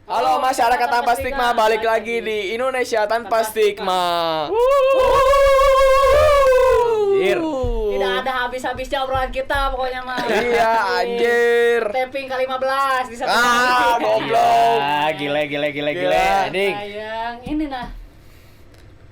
Halo masyarakat tanpa stigma, balik lagi di Indonesia tanpa stigma. Tidak ada habis-habisnya obrolan kita pokoknya mah. Iya anjir. Tapping ke-15 di satu Goblok. Gile. Anjing. Sayang, ini nah.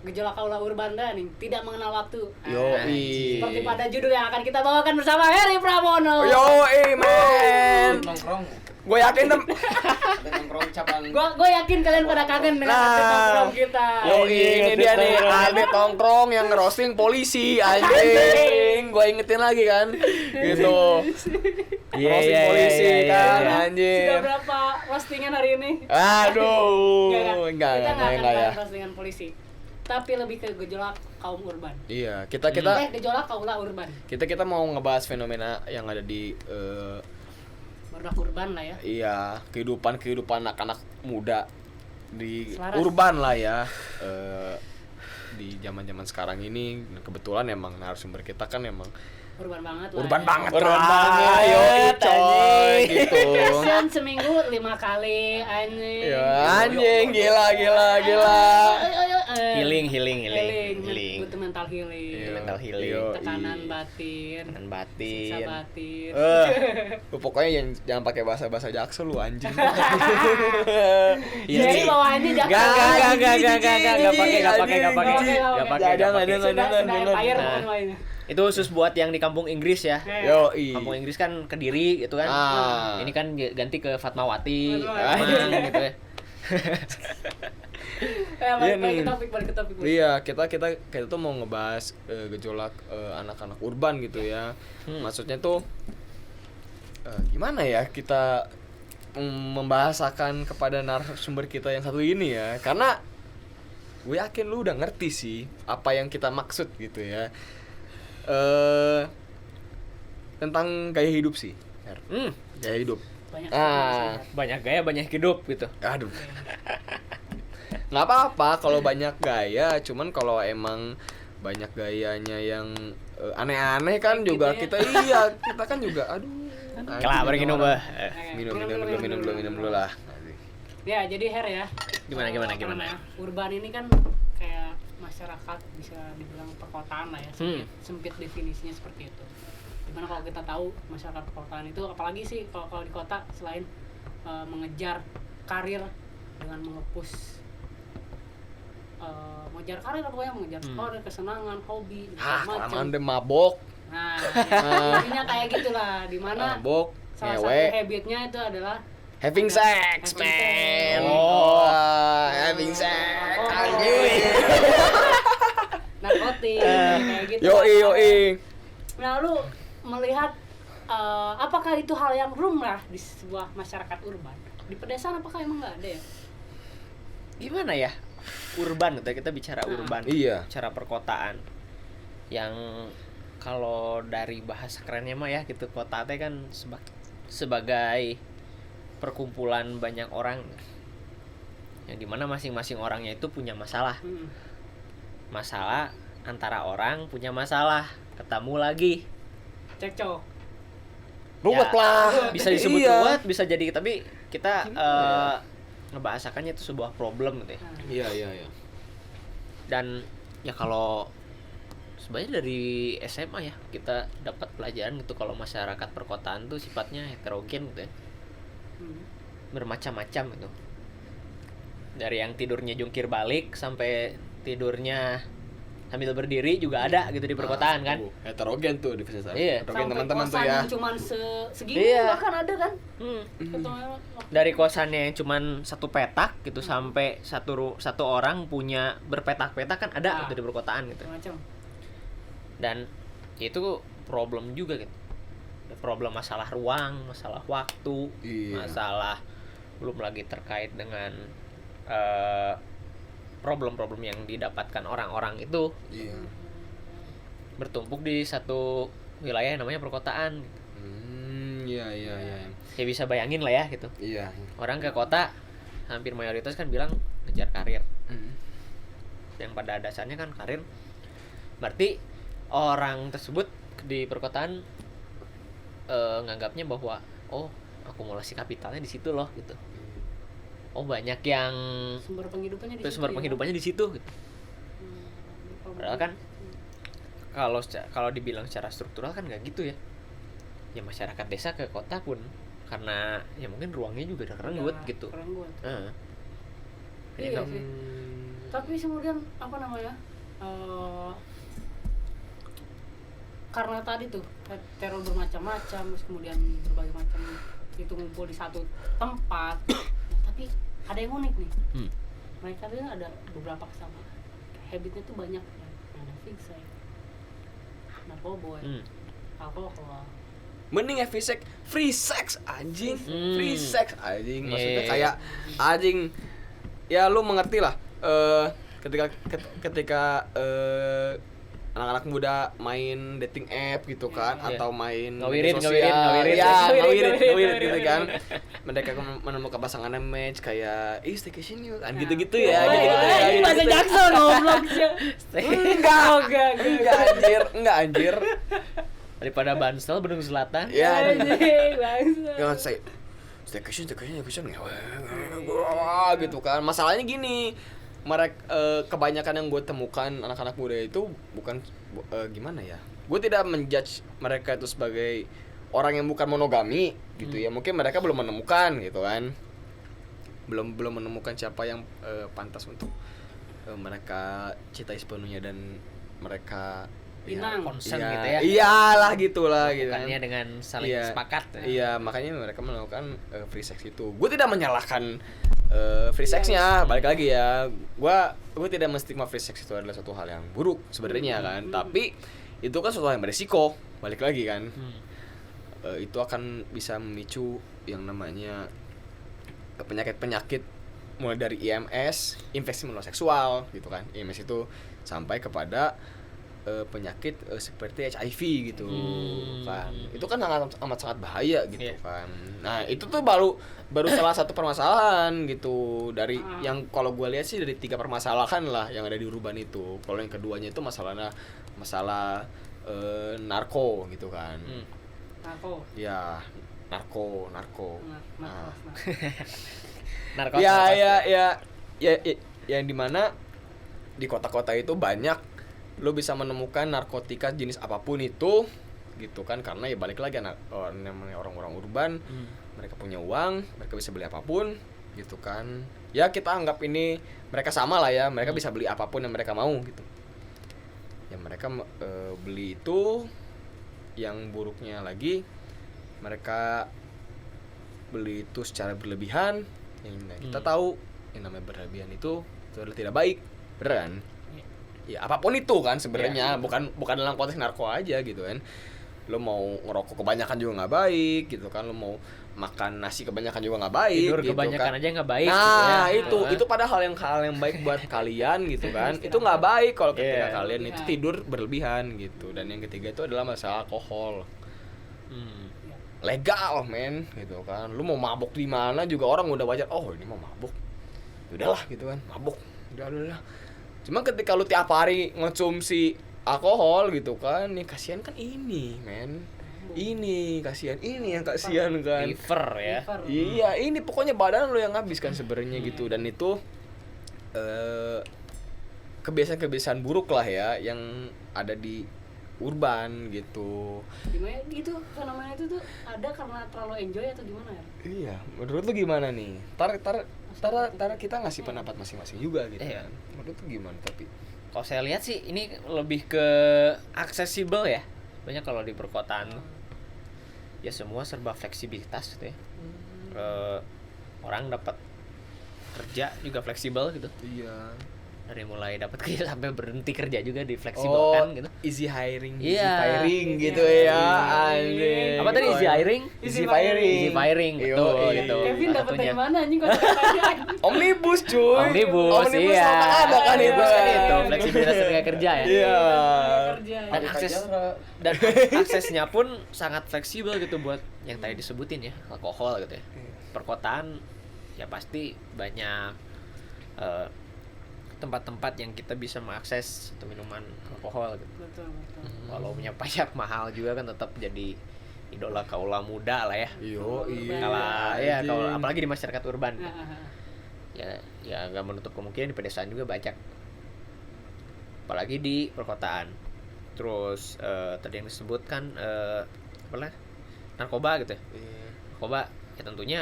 Gejolak kaula urban nih, tidak mengenal waktu. Yoi. Seperti pada judul yang akan kita bawakan bersama Heri Pramono. Yoi men. Nongkrong. Gue yakin Nongkrong cabang. Gue yakin kalian pada kangen dengan konten nongkrong kita. Yoi, ini dia nih, Alde tongkrong yang ngerosting polisi anjing. Gue ingetin lagi kan. Gitu. Roasting polisi kan anjing. Sudah berapa roastingan hari ini? Aduh. Kita nggak akan ya. bahas roastingan polisi. Tapi lebih ke gejolak kaum urban. Iya, kita Gejolak kaula urban. kita mau ngebahas fenomena yang ada di Budak urban lah ya. iya, kehidupan anak-anak muda di Selaras. urban lah ya. Di zaman-zaman sekarang ini kebetulan emang narasumber kita kan emang Urban banget lah. urban ya. banget. Urban lah. banget, Ayo coy anjing. gitu. Session seminggu 5 kali anjing. Ya anjing gila. Healing. Butuh mental healing. Mental healing. Yo, Tekanan batin. Siksa batin. Lu pokoknya jangan pakai bahasa jaksel lu anjing. Jadi bawaannya jangan. Enggak pakai. Sudah fire Nah. semuanya. Itu khusus buat yang di kampung Inggris ya. Yoi. Kampung Inggris kan Kediri gitu kan. Ini kan ganti ke Fatmawati. Gitu ya. Balik ke topik. Iya, kita tuh mau ngebahas gejolak anak-anak urban gitu ya. Maksudnya tuh gimana ya kita membahasakan kepada narasumber kita yang satu ini ya. Karena gue yakin lu udah ngerti sih apa yang kita maksud gitu ya. Tentang gaya hidup sih. Gaya hidup. Banyak gaya, banyak hidup gitu. Aduh. Nggak apa-apa kalau banyak gaya, cuman kalau emang banyak gayanya yang aneh-aneh kan juga gitu kita kan juga aduh. Kelapa minum bah. Minum dulu lah. Ya, jadi Her ya. Gimana? Urban ini kan kayak masyarakat bisa dibilang perkotaan lah ya. Sempit definisinya seperti itu. Dimana kalau kita tahu masyarakat perkotaan itu apalagi sih kalau di kota selain mengejar karir dengan mengepus mengejar karir apa ya, mengejar karir, kesenangan, hobi, macam. Kelamaan deh mabok. Nah, intinya kayak gitulah, di mana Mabok, salah satu ngewe, habitnya itu adalah having sex, man. Having sex. Anjing. Narkotik, kayak gitu. Yoi. Nah, lu melihat apakah itu hal yang lumrah di sebuah masyarakat urban? Di pedesaan apakah emang nggak ada ya? Gimana ya? Urban gitu, kita bicara urban. Iya. Bicara perkotaan. Yang kalau dari bahasa kerennya mah ya gitu, kota teh kan sebagai perkumpulan banyak orang. Yang dimana masing-masing orangnya itu punya masalah. Masalah antara orang punya masalah, ketemu lagi. Cekcok. Ruwet lah. Bisa disebut Iya. ruwet, bisa jadi, tapi kita ngebahasakannya itu sebuah problem gitu ya. Iya. Dan ya kalau sebenarnya dari SMA ya kita dapat pelajaran gitu kalau masyarakat perkotaan tuh sifatnya heterogen gitu ya. Bermacam-macam gitu. Dari yang tidurnya jungkir balik sampai tidurnya sambil berdiri juga ada gitu di perkotaan kan. Heterogen tuh di sana. Iya. Heterogen teman-teman tuh ya. Cuman segini Iya. bahkan ada kan? Dari kosannya yang cuman satu petak gitu sampai satu orang punya berpetak-petak kan ada gitu di perkotaan gitu. Macam. Dan itu problem juga gitu. Problem masalah ruang, masalah waktu, masalah belum lagi terkait dengan problem-problem yang didapatkan orang-orang itu bertumpuk di satu wilayah yang namanya perkotaan. Iya. Ya bisa bayangin lah ya gitu. Iya. Orang ke kota hampir mayoritas kan bilang ngejar karir. Yang pada dasarnya kan karir. Berarti orang tersebut di perkotaan nganggapnya bahwa akumulasi kapitalnya di situ loh gitu. oh banyak yang Sumber penghidupannya di situ. sumber ya. penghidupannya di situ gitu. Hmm, Padahal kan kalau dibilang secara struktural kan nggak gitu ya. Ya masyarakat desa ke kota pun karena ya mungkin ruangnya juga udah kerenggut gitu. Kerenggut. Iya. Iya sih. Tapi kemudian apa namanya? Karena tadi tuh teror bermacam-macam, terus kemudian berbagai macam itu ngumpul di satu tempat. Nah, tapi ada yang unik nih. Mereka tuh ada beberapa kesamaan. Habitnya tuh banyak. Ada fixer, narkoboy, alkohol. Mending free sex anjing. Free sex anjing. Maksudnya Iya. kayak anjing ya lu mengerti lah. Ketika anak-anak muda main dating app gitu kan, Iya. atau main Ngawirin, media sosial. ngawirin. Ya, ngawirin Ngawirin. gitu kan. Mereka menemukan pasangannya match kayak staycation yuk kan gitu-gitu ya, Oh, gitu-gitu ya. ini bahasa gitu-gitu. Jackson goblok sih. Enggak anjir. Daripada Bansel Bandung Selatan. Ya, Anjing, bangsa. ya staycation wah gitu kan. Masalahnya gini, mereka kebanyakan yang gue temukan anak-anak muda itu bukan gimana ya, gue tidak menjudge mereka itu sebagai orang yang bukan monogami gitu ya. Mungkin mereka belum menemukan gitu kan, belum menemukan siapa yang pantas untuk mereka cintai sepenuhnya dan mereka Pinang. Concern iya, gitu ya. iyalah gitulah gitu kan. Bukannya dengan saling Iya. sepakat. Iya, makanya mereka melakukan free sex itu. Gue tidak menyalahkan free sexnya, balik lagi ya. Gue tidak menstigma free sex itu adalah suatu hal yang buruk sebenarnya kan. Tapi itu kan suatu hal yang beresiko, balik lagi kan. Itu akan bisa memicu yang namanya penyakit-penyakit mulai dari IMS, infeksi menular seksual gitu kan. IMS itu sampai kepada penyakit seperti HIV gitu kan. Itu kan amat sangat bahaya gitu kan. Nah, itu tuh baru salah satu permasalahan gitu dari yang kalau gue lihat sih dari 3 permasalahan lah yang ada di urban itu. Kalau yang keduanya itu masalah narko gitu kan. Narko. Ya, narko. Nah. Narkoba. Ya, yang dimana di kota-kota itu banyak lo bisa menemukan narkotika jenis apapun itu gitu kan, karena ya balik lagi namanya orang-orang urban, mereka punya uang, mereka bisa beli apapun gitu kan. Ya kita anggap ini mereka sama lah ya, mereka bisa beli apapun yang mereka mau gitu. Ya mereka beli itu, yang buruknya lagi mereka beli itu secara berlebihan. Yang kita tahu yang namanya berlebihan itu adalah tidak baik, bener kan? Ya apapun itu kan sebenarnya, bukan dalam konteks narko aja gitu kan. Lo mau ngerokok kebanyakan juga nggak baik gitu kan, lo mau makan nasi kebanyakan juga nggak baik, Tidur gitu kebanyakan kan. aja nggak baik. Nah gitu ya. itu pada hal yang baik buat kalian gitu kan. Itu nggak baik kalau ketika Iya. kalian itu tidur berlebihan gitu. Dan yang ketiga itu adalah masalah alkohol. Legal men gitu kan. Lu mau mabuk di mana juga orang udah wajar. Oh ini mau mabuk, udahlah gitu kan, mabuk udah. Cuma ketika lu tiap hari ngonsumsi alkohol gitu kan, nih kasihan kan ini men, ini kasihan, ini yang kasihan kan. Liver ya. Iya, ini pokoknya badan lu yang habis kan sebenarnya gitu. Dan itu kebiasaan-kebiasaan buruk lah ya yang ada di urban gitu. Gimana itu fenomena itu tuh ada karena terlalu enjoy atau gimana ya? Iya, menurut lu gimana nih? Tar kita ngasih pendapat masing-masing juga gitu Iya. kan. Menurut lu gimana tapi? Kalau saya lihat sih ini lebih ke aksesibel ya. Banyak kalau di perkotaan ya semua serba fleksibilitas gitu ya. Orang dapat kerja juga fleksibel gitu. Iya. Dari mulai dapat kerja sampai berhenti kerja juga di fleksibel kan gitu. Easy hiring, Iya. easy firing gitu Iya. ya. Anjing. Apa tadi easy hiring? Easy firing. Easy firing, betul Iya. gitu. Kevin Salah dapat dari satunya. mana anjing kata-katanya? Omnibus cuy. Omnibus, iya. ada kan itu. Omnibus kan itu, fleksibilitas tenaga kerja ya. Iya. Kerja. Dan aksesnya pun sangat fleksibel gitu buat yang tadi disebutin ya, alkohol gitu ya. Perkotaan ya pasti banyak tempat-tempat yang kita bisa mengakses atau minuman alkohol gitu. Betul. Walau punya pajak mahal juga kan tetap jadi idola kaula muda lah ya. Iya. Kalau apalagi di masyarakat urban. ya nggak menutup kemungkinan di pedesaan juga banyak, apalagi di perkotaan. Terus tadi yang disebutkan apa lah, narkoba gitu ya. Narkoba ya tentunya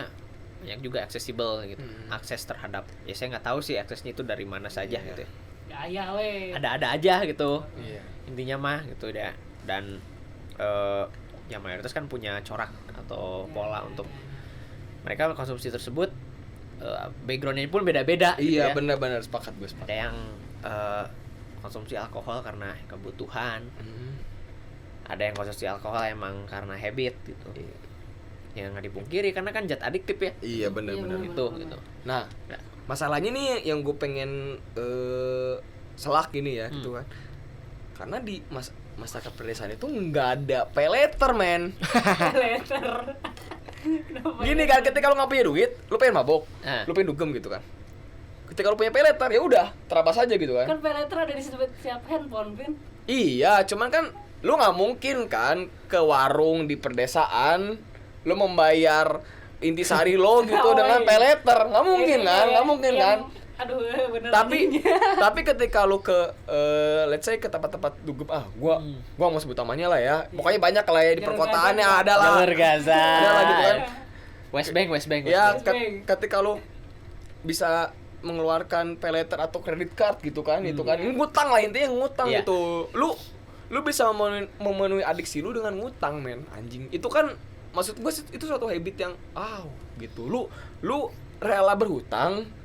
banyak juga aksesibel gitu, akses terhadap, ya saya nggak tahu sih aksesnya itu dari mana saja gitu ya. Ya weh. Ada aja gitu. Iya. Intinya mah gitu ya. Dan yang mayoritas kan punya corak atau pola untuk mereka konsumsi tersebut, backgroundnya pun beda-beda gitu Iya, ya. benar-benar sepakat gue sepakat. Ada yang konsumsi alkohol karena kebutuhan, ada yang konsumsi alkohol emang karena habit gitu. Yang nggak dipungkiri karena kan zat adiktif ya. Iya, benar-benar. Iya, Itu benar. gitu. Nah, masalahnya nih yang gue pengen selak ini ya gitu kan. Karena di masyarakat pedesaan itu nggak ada peleter, men. Letter. Kenapa Gini ya? kan, ketika lu nggak punya duit, lu pengen mabok, Ah. lu pengen dugem gitu kan. Ketika lu punya peleter, ya udah terabas aja gitu kan. Kan peleter ada di setiap handphone, Vin. Iya, cuman kan lu nggak mungkin kan ke warung di pedesaan lu membayar intisari lo gitu Oh, dengan iya. peleter, nggak mungkin Iya, kan, iya, nggak mungkin yang- kan. Aduh, bener. Tapi tadinya. tapi ketika lu ke let's say ke tempat-tempat dugem, gua mau sebut namanya lah ya, pokoknya banyak lah ya di Jalur perkotaan Gaza. ya ada lah. Jalur Gaza. Ada lah gitu kan. West Bank. Ya, West Bank. ketika lu bisa mengeluarkan peleter atau kredit card gitu kan, itu kan ngutang lah, intinya ngutang Iya. gitu. Lu bisa memenuhi adiksi lu dengan ngutang, men. Anjing. Itu kan maksud gue itu suatu habit yang gitu. Lu rela berhutang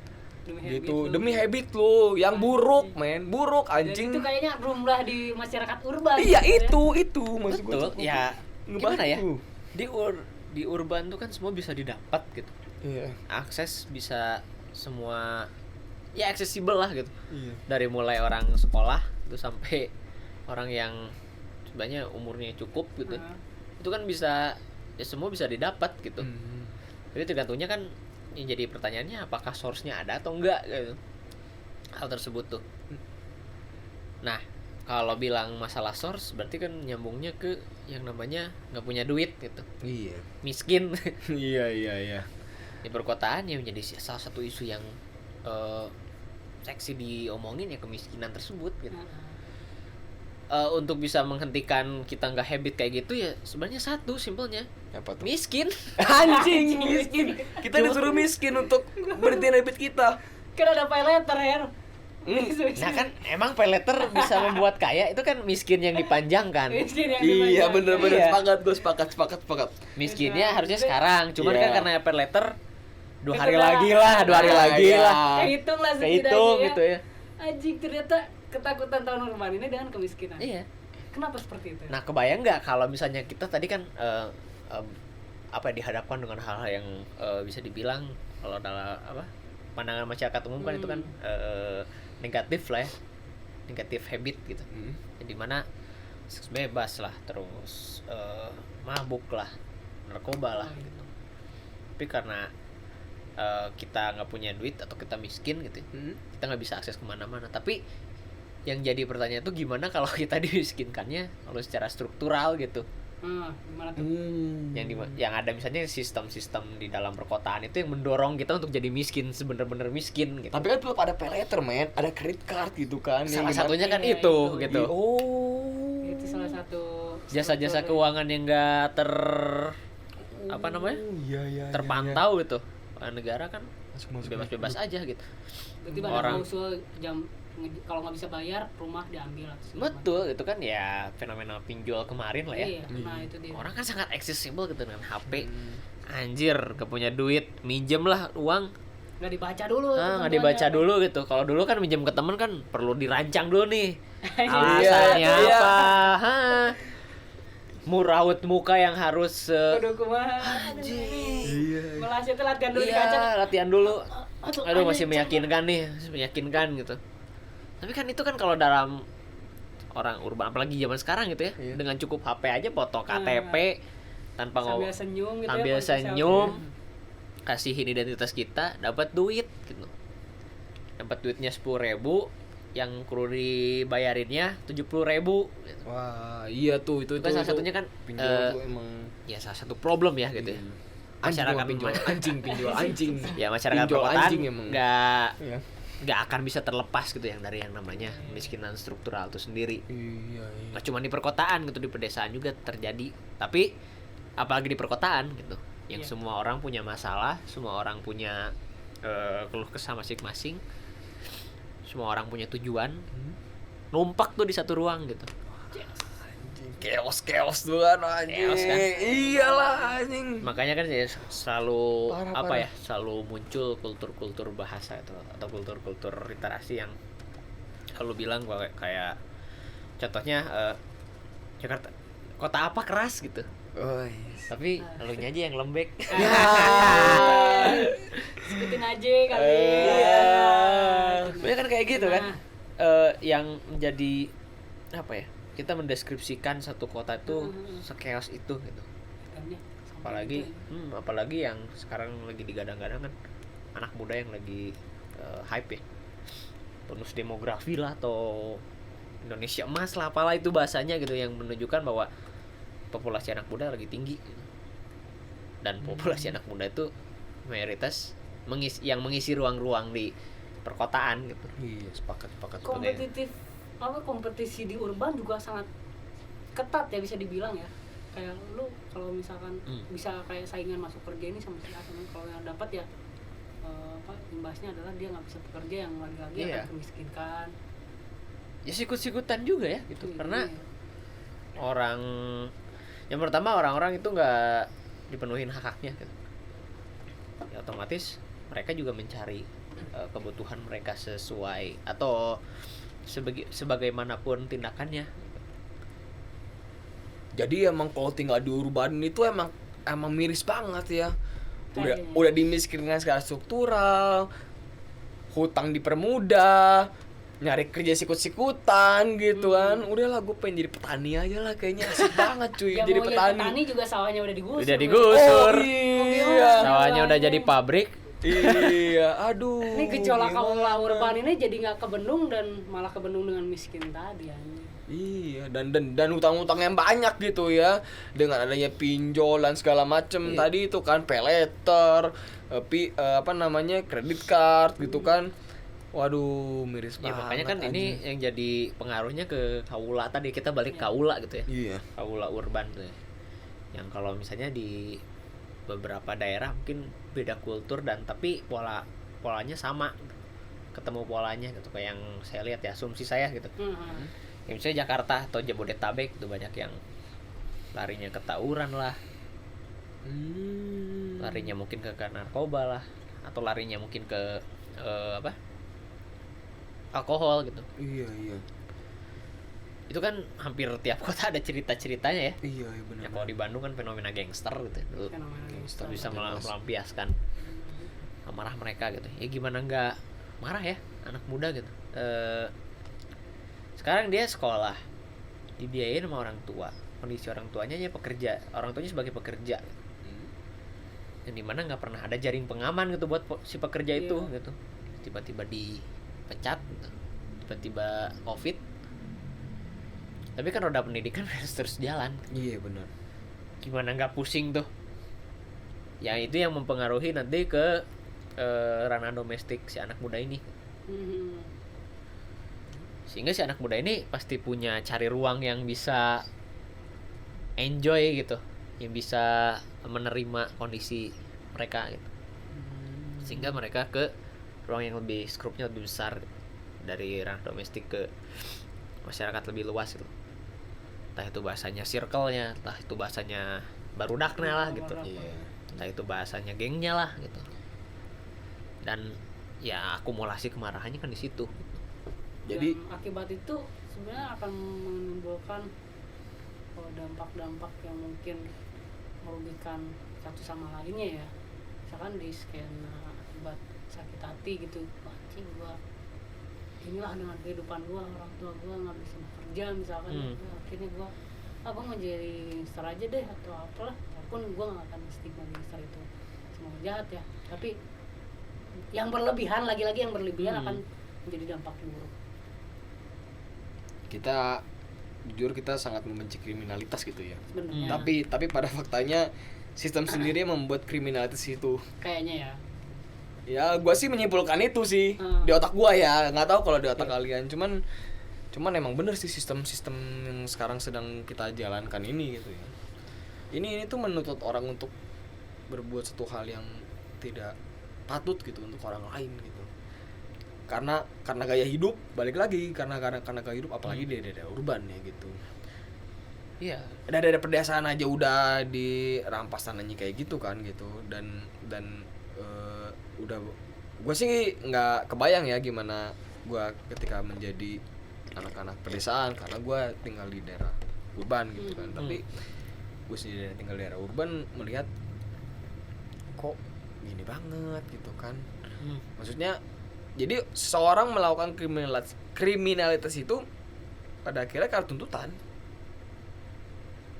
gitu demi habit lu yang buruk, men. Buruk, Dan anjing. itu kayaknya lumrah di masyarakat urban. Iya, gitu ya. itu maksud gue. Betul. Ya gimana ya? Ngebantu. Di urban tuh kan semua bisa didapat gitu. Iya. Akses bisa semua, ya aksesibel lah gitu. Iya. Dari mulai orang sekolah itu sampai orang yang sebenarnya umurnya cukup gitu. Itu kan bisa, ya semua bisa didapat gitu. Jadi tergantungnya kan, yang jadi pertanyaannya apakah source-nya ada atau enggak gitu. Hal tersebut tuh. Nah, kalau bilang masalah source berarti kan nyambungnya ke yang namanya nggak punya duit gitu. Iya. Miskin. Iya. Di perkotaan yang menjadi salah satu isu yang seksi diomongin ya, kemiskinan tersebut gitu. Untuk bisa menghentikan kita nggak habit kayak gitu ya sebenarnya satu simpelnya, Apa tuh? miskin. Anjing, miskin. Kita disuruh miskin untuk berhentiin habit kita. Kan ada peleter ya. Nah kan emang peleter bisa membuat kaya, itu kan miskin yang dipanjangkan. Miskin yang Iya, dipanjang. bener-bener Iya. sepakat. Miskinnya harusnya sekarang, cuman Iya. kan karena peleter 2 hari Ketika- lagi lah, 2 hari Nah, lagi iya. lah. Kehitung lah setidaknya Kehitung ya. gitu ya. Anjing, ternyata ketakutan tahun urban ini dengan kemiskinan. Iya. Kenapa seperti itu? Nah, kebayang nggak kalau misalnya kita tadi kan apa ya, dihadapkan dengan hal-hal yang bisa dibilang kalau dalam pandangan masyarakat umum kan itu kan negatif lah ya, negatif habit gitu. Jadi mana seks bebas lah, terus mabuk lah, narkoba lah gitu. Tapi karena kita nggak punya duit atau kita miskin gitu, kita nggak bisa akses kemana-mana. Tapi yang jadi pertanyaan itu gimana kalau kita dimiskinkannya kalau secara struktural gitu. Gimana tuh? Yang ada misalnya sistem-sistem di dalam perkotaan itu yang mendorong kita untuk jadi miskin, sebener-bener miskin gitu. Tapi kan tetap ada peleter, men. Ada credit card gitu kan. Salah yang satunya kan Iya, itu itu. gitu. Oh. Itu salah satu Jasa-jasa struktur keuangan yang enggak apa namanya? Iya. terpantau gitu. Negara kan Masuk. bebas-bebas aja gitu. berarti banyak orang- klausul jam kalau nggak bisa bayar rumah diambil atau segala Betul, itu kan ya fenomena pinjol kemarin lah macam. ya. Iya, nah itu dia. Orang kan sangat accessible gitu dengan HP. Anjir, gak punya duit, minjem lah uang. Nggak dibaca dulu. Nggak ketentuannya. dibaca dulu gitu. Kalau dulu kan minjem ke temen kan perlu dirancang dulu nih. Iya, Alasannya iya. apa? Raut muka yang harus Kudu kumaha. Iya. Melas itu latihan dulu di kaca. iya, latihan dulu. Aduh, Aduh, masih anjing. meyakinkan nih, masih meyakinkan gitu. Tapi kan itu kan kalau dalam orang urban, apalagi zaman sekarang gitu ya, Iya. dengan cukup HP aja foto KTP tanpa Sambil ngomong, senyum gitu ambil ya. ponsel senyum, selfie. kasihin identitas kita, dapat duit gitu. Dapat duitnya 10.000, yang perlu dibayarinnya 70.000 gitu. Wah, iya tuh itu Itu kan salah satunya kan pinjol tuh emang ya salah satu problem ya gitu ya. masyarakat pinjol anjing. ya masyarakat Pinjol perkotaan anjing emang. nggak Iya. akan bisa terlepas gitu yang dari yang namanya kemiskinan struktural itu sendiri. Iya. Nggak cuma di perkotaan gitu, di pedesaan juga terjadi. Tapi apalagi di perkotaan gitu, yang Iya. semua orang punya masalah, semua orang punya keluh kesah masing-masing, semua orang punya tujuan, numpak tuh di satu ruang gitu. Chaos tuh kan anjing. Chaos kan? Iyalah anjing. Makanya kan ya selalu Parah. selalu muncul kultur-kultur bahasa itu atau kultur-kultur literasi yang kalau bilang gua kayak contohnya Jakarta, kota apa keras gitu, Oh, yes. tapi elunya aja yang lembek. Sebutin aja kali. Iya. Sebenarnya kan kayak gitu kan. Nah. Yang menjadi apa ya? Kita mendeskripsikan satu kota itu sekeos itu gitu. Makanya, sampai Apalagi gitu. apalagi yang sekarang lagi digadang-gadang kan anak muda yang lagi hype ya. Bonus demografi lah atau Indonesia emas lah apalah itu bahasanya gitu, yang menunjukkan bahwa populasi anak muda lagi tinggi gitu. Dan populasi anak muda itu mayoritas yang mengisi ruang-ruang di perkotaan gitu. Iya, sepakat. Kompetisi di urban juga sangat ketat ya, bisa dibilang ya. Kayak lu kalau misalkan bisa kayak saingan masuk kerja ini sama si A, kalau yang dapat ya imbasnya adalah dia nggak bisa bekerja, yang lagi-lagi Iya. akan kemiskinkan. Ya sikut-sikutan juga ya gitu. Iya. Karena orang yang pertama orang-orang itu nggak dipenuhin hak-haknya gitu. Ya otomatis mereka juga mencari kebutuhan mereka sesuai atau sebagaimanapun tindakannya. Jadi emang kalau tinggal di urban itu emang miris banget ya. Kayaknya. Udah dimiskinkan secara struktural, hutang dipermudah, nyari kerja sikut-sikutan gitu kan. Udahlah gue pengen jadi petani aja lah, kayaknya asik banget cuy Ya jadi mau petani juga sawahnya udah digusur. Udah digusur. Oh iya. Sawahnya udah jadi pabrik. Iya, aduh. Ini gejolak gimana? kaula urban ini jadi nggak kebendung dan malah kebendung dengan miskin tadi anjing. Iya, dan hutang-hutang yang banyak gitu ya, dengan adanya pinjol dan segala macem. Tadi itu kan paylater, kredit card gitu kan. Waduh, miris Ya banget. makanya kan ini yang jadi pengaruhnya ke kaula tadi, kita balik kaula gitu ya. Iya. Kaula urban tuh ya. Yang kalau misalnya di beberapa daerah mungkin beda kultur dan tapi polanya sama, ketemu polanya gitu, kayak yang saya lihat ya, asumsi saya gitu. Ya misalnya Jakarta atau Jabodetabek itu banyak yang larinya ke tawuran lah, larinya mungkin ke narkoba lah, atau larinya mungkin ke alkohol gitu. Iya. Itu kan hampir tiap kota ada cerita-ceritanya ya. Iya, benar. Ya kalau di Bandung kan fenomena gangster gitu dulu. Fenomena Gangster bisa melampiaskan amarah mereka gitu. Ya gimana nggak marah ya anak muda gitu. Sekarang dia sekolah, dibiayain sama orang tua. Kondisi orang tuanya ya pekerja, orang tuanya sebagai pekerja. Yang dimana nggak pernah ada jaring pengaman gitu buat si pekerja itu gitu. Tiba-tiba dipecat gitu. Tiba-tiba COVID. Tapi kan roda pendidikan harus terus jalan. Iya, benar. Gimana nggak pusing tuh? Ya itu yang mempengaruhi nanti ke ranah domestik si anak muda ini. Sehingga si anak muda ini pasti punya cari ruang yang bisa enjoy gitu, yang bisa menerima kondisi mereka gitu. Sehingga mereka ke ruang yang lebih skrupnya lebih besar gitu. Dari ranah domestik ke masyarakat lebih luas gitu. Entah itu bahasanya circle-nya, entah itu bahasanya barudaknya lah gitu. Entah itu bahasanya gengnya lah gitu. Dan ya akumulasi kemarahannya kan di situ. Jadi dan akibat itu sebenarnya akan menimbulkan dampak-dampak yang mungkin merugikan satu sama lainnya ya. Misalkan di skena akibat sakit hati gitu, anjing gua inilah dengan kehidupan gua, orang tua gua nggak bisa bekerja misalkan, akhirnya gua mau jadi gangster aja deh atau apalah, walaupun gua nggak akan stigma gangster itu semua jahat ya, tapi yang berlebihan lagi-lagi yang berlebihan akan menjadi dampak buruk. kita sangat membenci kriminalitas gitu ya. Sebenarnya. Tapi pada faktanya sistem sendiri yang membuat kriminalitas itu. Kayaknya ya. Ya gue sih menyimpulkan itu sih di otak gue ya, nggak tahu kalau di otak kalian. Cuman emang bener sih sistem yang sekarang sedang kita jalankan ini gitu ya. Ini tuh menuntut orang untuk berbuat satu hal yang tidak patut gitu untuk orang lain gitu. Karena gaya hidup, balik lagi karena gaya hidup, apalagi di daerah urban ya gitu. Iya. Ada pedesaan aja udah dirampas tanahnya kayak gitu kan gitu. Dan udah gue sih nggak kebayang ya gimana gue ketika menjadi anak-anak pedesaan, karena gue tinggal di daerah urban gitu kan. Tapi gue sendiri tinggal di daerah urban melihat kok gini banget gitu kan. Maksudnya jadi seseorang melakukan kriminalitas itu pada akhirnya karena tuntutan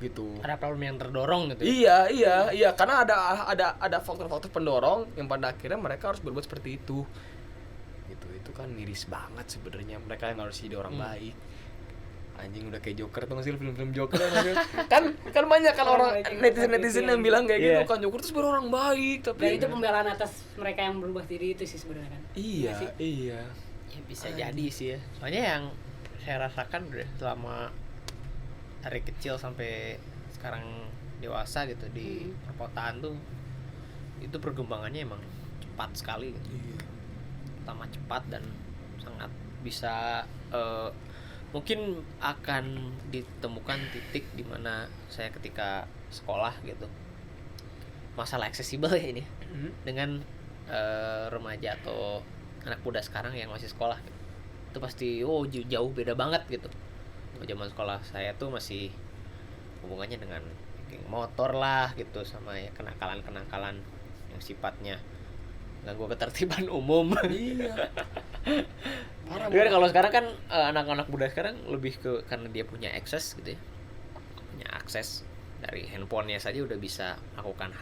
gitu. Ada problem yang terdorong gitu. Iya, karena ada faktor-faktor pendorong yang pada akhirnya mereka harus berbuat seperti itu. Gitu. Itu kan miris banget sebenarnya, mereka yang harus jadi orang baik. Anjing udah kayak Joker tuh ngasih film-film Joker kan banyak kan orang netizen yang bilang kayak gitu kan, Joker tuh sebenarnya orang baik, tapi Dan itu pembelaan atas mereka yang berubah diri itu sih sebenarnya kan. Iya. Ya bisa jadi sih ya. Soalnya yang saya rasakan udah selama dari kecil sampai sekarang dewasa gitu di perkotaan tuh, itu perkembangannya emang cepat sekali gitu. Pertama cepat dan sangat bisa mungkin akan ditemukan titik di mana saya ketika sekolah gitu, masalah aksesibel ya ini dengan remaja atau anak muda sekarang yang masih sekolah gitu. Itu pasti jauh beda banget gitu. Kalau zaman sekolah saya tuh masih hubungannya dengan geng motor lah gitu, sama ya kenakalan yang sifatnya ganggu ketertiban umum. Iya. Parah. Kalau sekarang kan anak-anak muda sekarang lebih ke karena dia punya akses gitu ya. Punya akses dari handphonenya saja udah bisa melakukan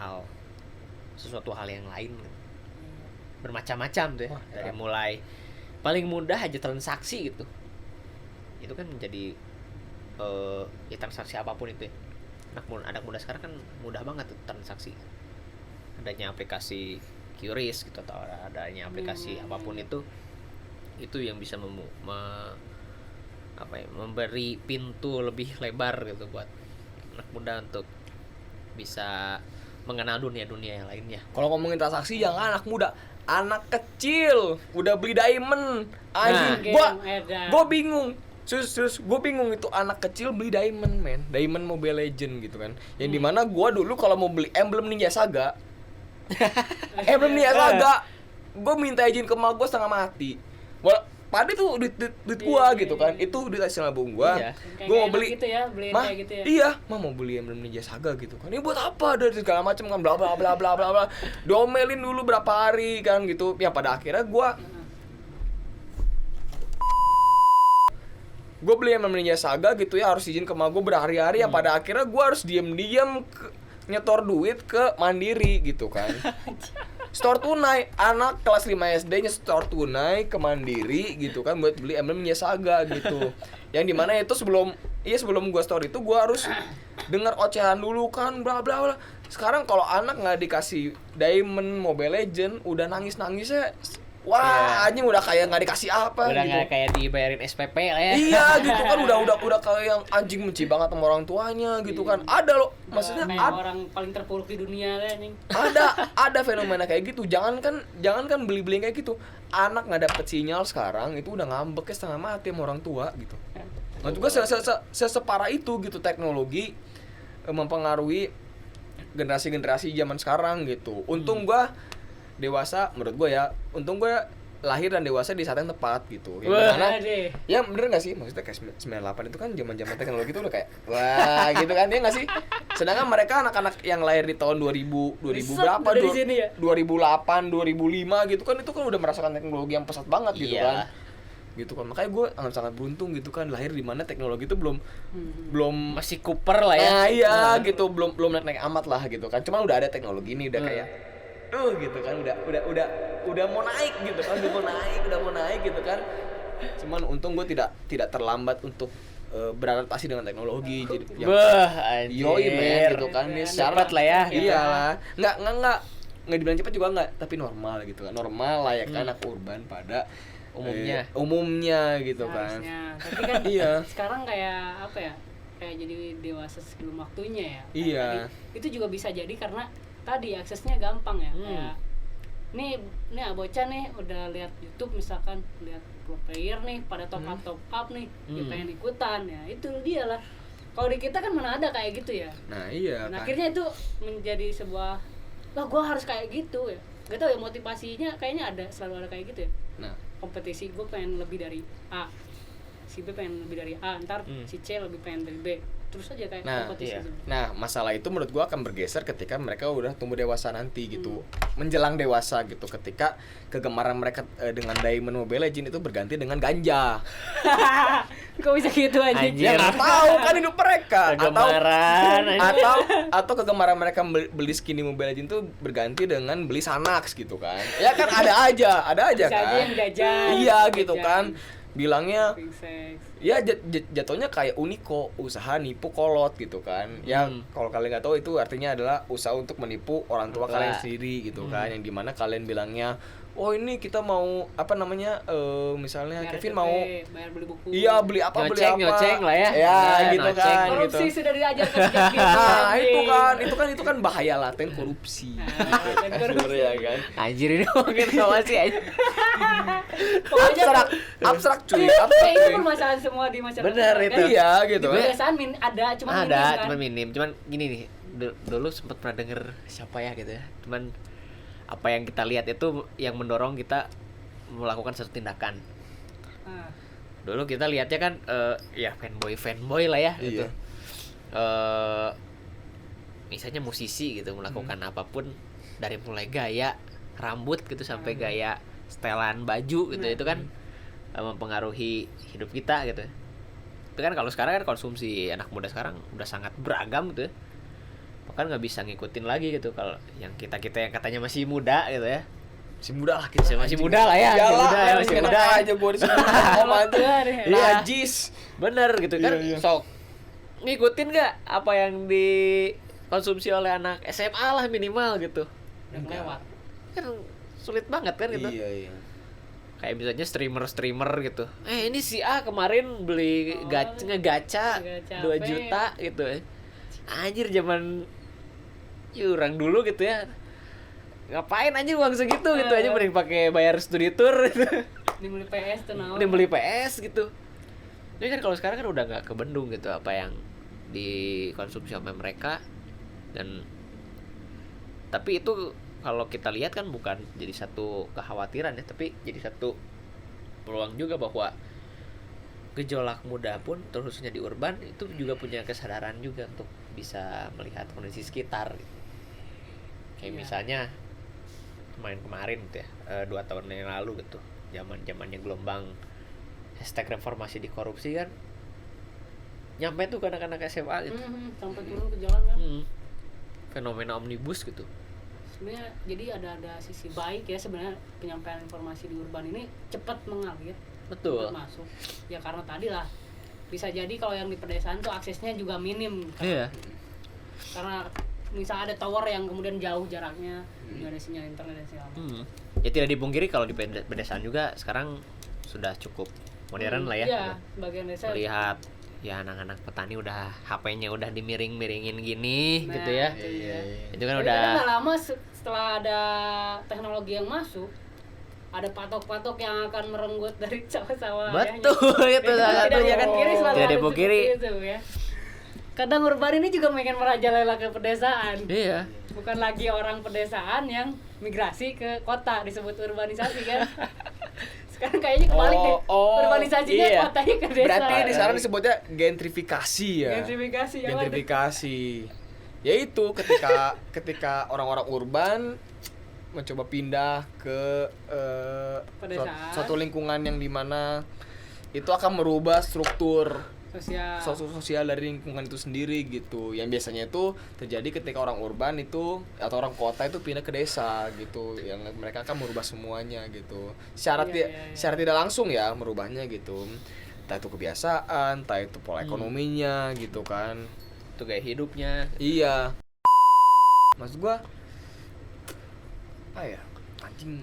sesuatu hal yang lain gitu. Bermacam-macam tuh ya. Dari mulai paling mudah aja transaksi gitu. Itu kan menjadi ya transaksi apapun itu ya. Anak muda sekarang kan mudah banget tuh transaksi. Adanya aplikasi QRIS gitu atau adanya aplikasi apapun itu yang bisa memberi pintu lebih lebar gitu buat anak muda untuk bisa mengenal dunia yang lainnya. Kalau ngomongin transaksi jangan anak muda, anak kecil udah beli diamond. Anjing, gua bingung. Serius, gue bingung itu anak kecil beli diamond, men. Diamond Mobile Legend gitu kan. Yang dimana gue dulu kalau mau beli emblem Ninja Saga, gue minta izin ke emak gue setengah mati. Padahal itu duit gue gitu kan. Itu duit hasil nabung gue. Gue mau beli gitu ya, mah, kayak gitu ya. Iya, mah mau beli emblem Ninja Saga gitu kan. Ini buat apa? Dari segala macam kan, bla bla bla bla bla bla. Domelin dulu berapa hari kan gitu. Ya pada akhirnya gue beli emblem Ninja Saga gitu ya, harus izin ke emak gue berhari-hari. Ya pada akhirnya gue harus diem-diem nyetor duit ke Mandiri gitu kan. Store tunai, anak kelas 5 SD nyetor tunai ke Mandiri gitu kan buat beli emblem Ninja Saga gitu. Yang dimana itu sebelum gue store itu gue harus dengar ocehan dulu kan, bla bla bla. Sekarang kalau anak nggak dikasih Diamond Mobile Legend udah nangis-nangisnya. Wah, anjing udah kayak nggak dikasih apa udah gitu. Udah kayak dibayarin SPP lah ya. Iya gitu kan, udah kayak yang anjing benci banget sama orang tuanya gitu kan. Ada loh, maksudnya orang paling terpuruk di dunia kan anjing. Ada fenomena kayak gitu. Jangan kan beli kayak gitu. Anak nggak dapet sinyal sekarang itu udah ngambeknya setengah mati sama orang tua gitu. Maksud gue separah itu gitu teknologi mempengaruhi generasi zaman sekarang gitu. Untung gue dewasa, menurut gue ya, untung gue lahir dan dewasa di saat yang tepat gitu. Karena ya bener nggak sih, maksudnya kayak 98 itu kan zaman teknologi itu udah kayak wah gitu kan, ya nggak sih. Sedangkan mereka anak-anak yang lahir di tahun 2000 berapa, 2008 2005 gitu kan, itu kan udah merasakan teknologi yang pesat banget gitu kan. Gitu kan, makanya gue sangat beruntung gitu kan, lahir di mana teknologi itu belum masih Cooper lah ya. Iya gitu, belum naik amat lah gitu kan. Cuman udah ada teknologi ini udah kayak gitu kan, udah mau naik gitu kan, udah mau naik gitu kan. Cuman untung gue tidak terlambat untuk beradaptasi dengan teknologi jadi Anjir. yoi men gitu kan Iya, cepat lah ya gitu. iyalah nggak dibilang cepat juga nggak, tapi normal gitu kan, normal lah ya kan anak urban pada umumnya gitu kan. Seharusnya. Tapi kan Iya. sekarang kayak apa ya, kayak jadi dewasa sebelum waktunya ya. Kayak Iya. tadi, itu juga bisa jadi karena tadi aksesnya gampang ya. Kayak nih bocah nih udah lihat YouTube misalkan, lihat pro player nih pada top up nih, dia pengen ikutan ya, itu dia lah. Kalau di kita kan mana ada kayak gitu ya. Nah iya Dan kan. akhirnya itu menjadi sebuah, wah gue harus kayak gitu ya. Gak tau ya motivasinya, kayaknya selalu ada kayak gitu ya. Nah Kompetisi gue pengen lebih dari A, si B pengen lebih dari A, ntar si C lebih pengen dari B, terus aja kayak kompetisi iya. gitu. Nah, masalah itu menurut gua akan bergeser ketika mereka udah tumbuh dewasa nanti gitu. Menjelang dewasa gitu, ketika kegemaran mereka dengan Diamond Mobile Legends itu berganti dengan ganja. Kok bisa gitu aja? Anjir. Ya nggak tahu kan hidup mereka. Kegemaran, Atau kegemaran mereka beli skin di Mobile Legends itu berganti dengan beli Sanax gitu kan. Ya kan ada aja Bisa kan. aja yang jajan. Iya gitu jajan. kan. Bilangnya Seks. ya jatuhnya kayak Uniko, usaha nipu kolot gitu kan. Ya kalau kalian nggak tahu itu artinya adalah usaha untuk menipu orang tua kalian sendiri gitu kan, yang dimana kalian bilangnya oh ini kita mau apa namanya misalnya Bayar Kevin SPP, mau bayar beli buku. iya beli apa Nyoceng lah ya. ya Ya, gitu nyoceng. kan Korupsi gitu. sudah diajarkan sejak dini. Nah anjing. itu kan bahaya laten korupsi. Laten korupsi. Sebenarnya kan. Anjir ini mungkin sama sih anjir. Pokoknya Abstrak cuy, kayak abstrak itu cuy. permasalahan semua di masyarakat. Bener kan? itu. Iya gitu kan. Kebiasaan ada, cuma Ada, kan? cuman minim. Cuman gini nih, dulu sempat pernah denger siapa ya gitu ya. Cuman apa yang kita lihat itu yang mendorong kita melakukan satu tindakan. Ah. Dulu kita lihatnya kan ya fanboy lah ya gitu. Iya. Misalnya musisi gitu melakukan apapun dari mulai gaya rambut gitu sampai gaya setelan baju gitu, itu kan mempengaruhi hidup kita gitu. Tapi kan kalau sekarang kan konsumsi anak muda sekarang udah sangat beragam gitu ya. Bahkan nggak bisa ngikutin lagi gitu kalau yang kita yang katanya masih muda gitu ya. Masih muda lah kita. Masih muda lah ya, masih muda aja gua disebut sama tuh. Iya. Najis. Bener gitu kan. Iya. Sok ngikutin nggak apa yang dikonsumsi oleh anak SMA lah minimal gitu. Udah lewat. Kan sulit banget kan gitu. Iya. Kayak misalnya streamer gitu. Ini si A kemarin beli ngegacha 2 HP. juta gitu. Anjir zaman orang dulu gitu ya. Ngapain aja uang segitu gitu aja, mending pakai bayar studi tour gitu. Ini beli PS tuh naon. Mending beli PS gitu. Jadi kan kalau sekarang kan udah nggak kebendung gitu apa yang dikonsumsi sama mereka. Dan tapi itu kalau kita lihat kan bukan jadi satu kekhawatiran ya, tapi jadi satu peluang juga bahwa gejolak muda pun terusnya di urban itu juga punya kesadaran juga untuk bisa melihat kondisi sekitar gitu. Kayak misalnya kemarin gitu ya, 2 tahun yang lalu gitu, zamannya gelombang hashtag reformasi di korupsi kan nyampe tuh ke anak-anak SMA gitu. Sampai turun ke jalan kan. Fenomena omnibus gitu. Sebenarnya jadi ada sisi baik ya sebenarnya, penyampaian informasi di urban ini cepat mengalir. Betul. Cepat masuk. Ya karena tadi lah bisa jadi kalau yang di pedesaan tuh aksesnya juga minim. Iya. Karena misal ada tower yang kemudian jauh jaraknya, nggak ada sinyal internet dan segala macam. Ya tidak dipungkiri kalau di pedesaan juga sekarang sudah cukup modern lah ya. Iya, sebagian desa. Melihat ya anak-anak petani udah HP-nya udah dimiring-miringin gini Nah, gitu ya. Iya. Itu kan Tapi udah nggak lama setelah ada teknologi yang masuk, ada patok-patok yang akan merenggut dari sawah-sawah. betul itu salah satunya kan. Tidak dipungkiri. Ya. Kadang urban ini juga pengen merajalela ke pedesaan. Iya. Bukan lagi orang pedesaan yang migrasi ke kota disebut urbanisasi kan. Sekarang kayaknya kebalik deh. Urbanisasinya iya. kotanya ke desa. Berarti di sana disebutnya gentrifikasi ya. Gentrifikasi ya. Gentrifikasi. Yaitu ketika orang-orang urban mencoba pindah ke Pedesaan. suatu lingkungan yang dimana itu akan merubah struktur sosial dari lingkungan itu sendiri gitu. Yang biasanya itu terjadi ketika orang urban itu atau orang kota itu pindah ke desa gitu, yang mereka akan merubah semuanya gitu. Secara tidak langsung ya merubahnya gitu. entah itu kebiasaan, entah itu pola ekonominya gitu kan. Itu gaya hidupnya. Iya. Maksud gua apa ya? Anjing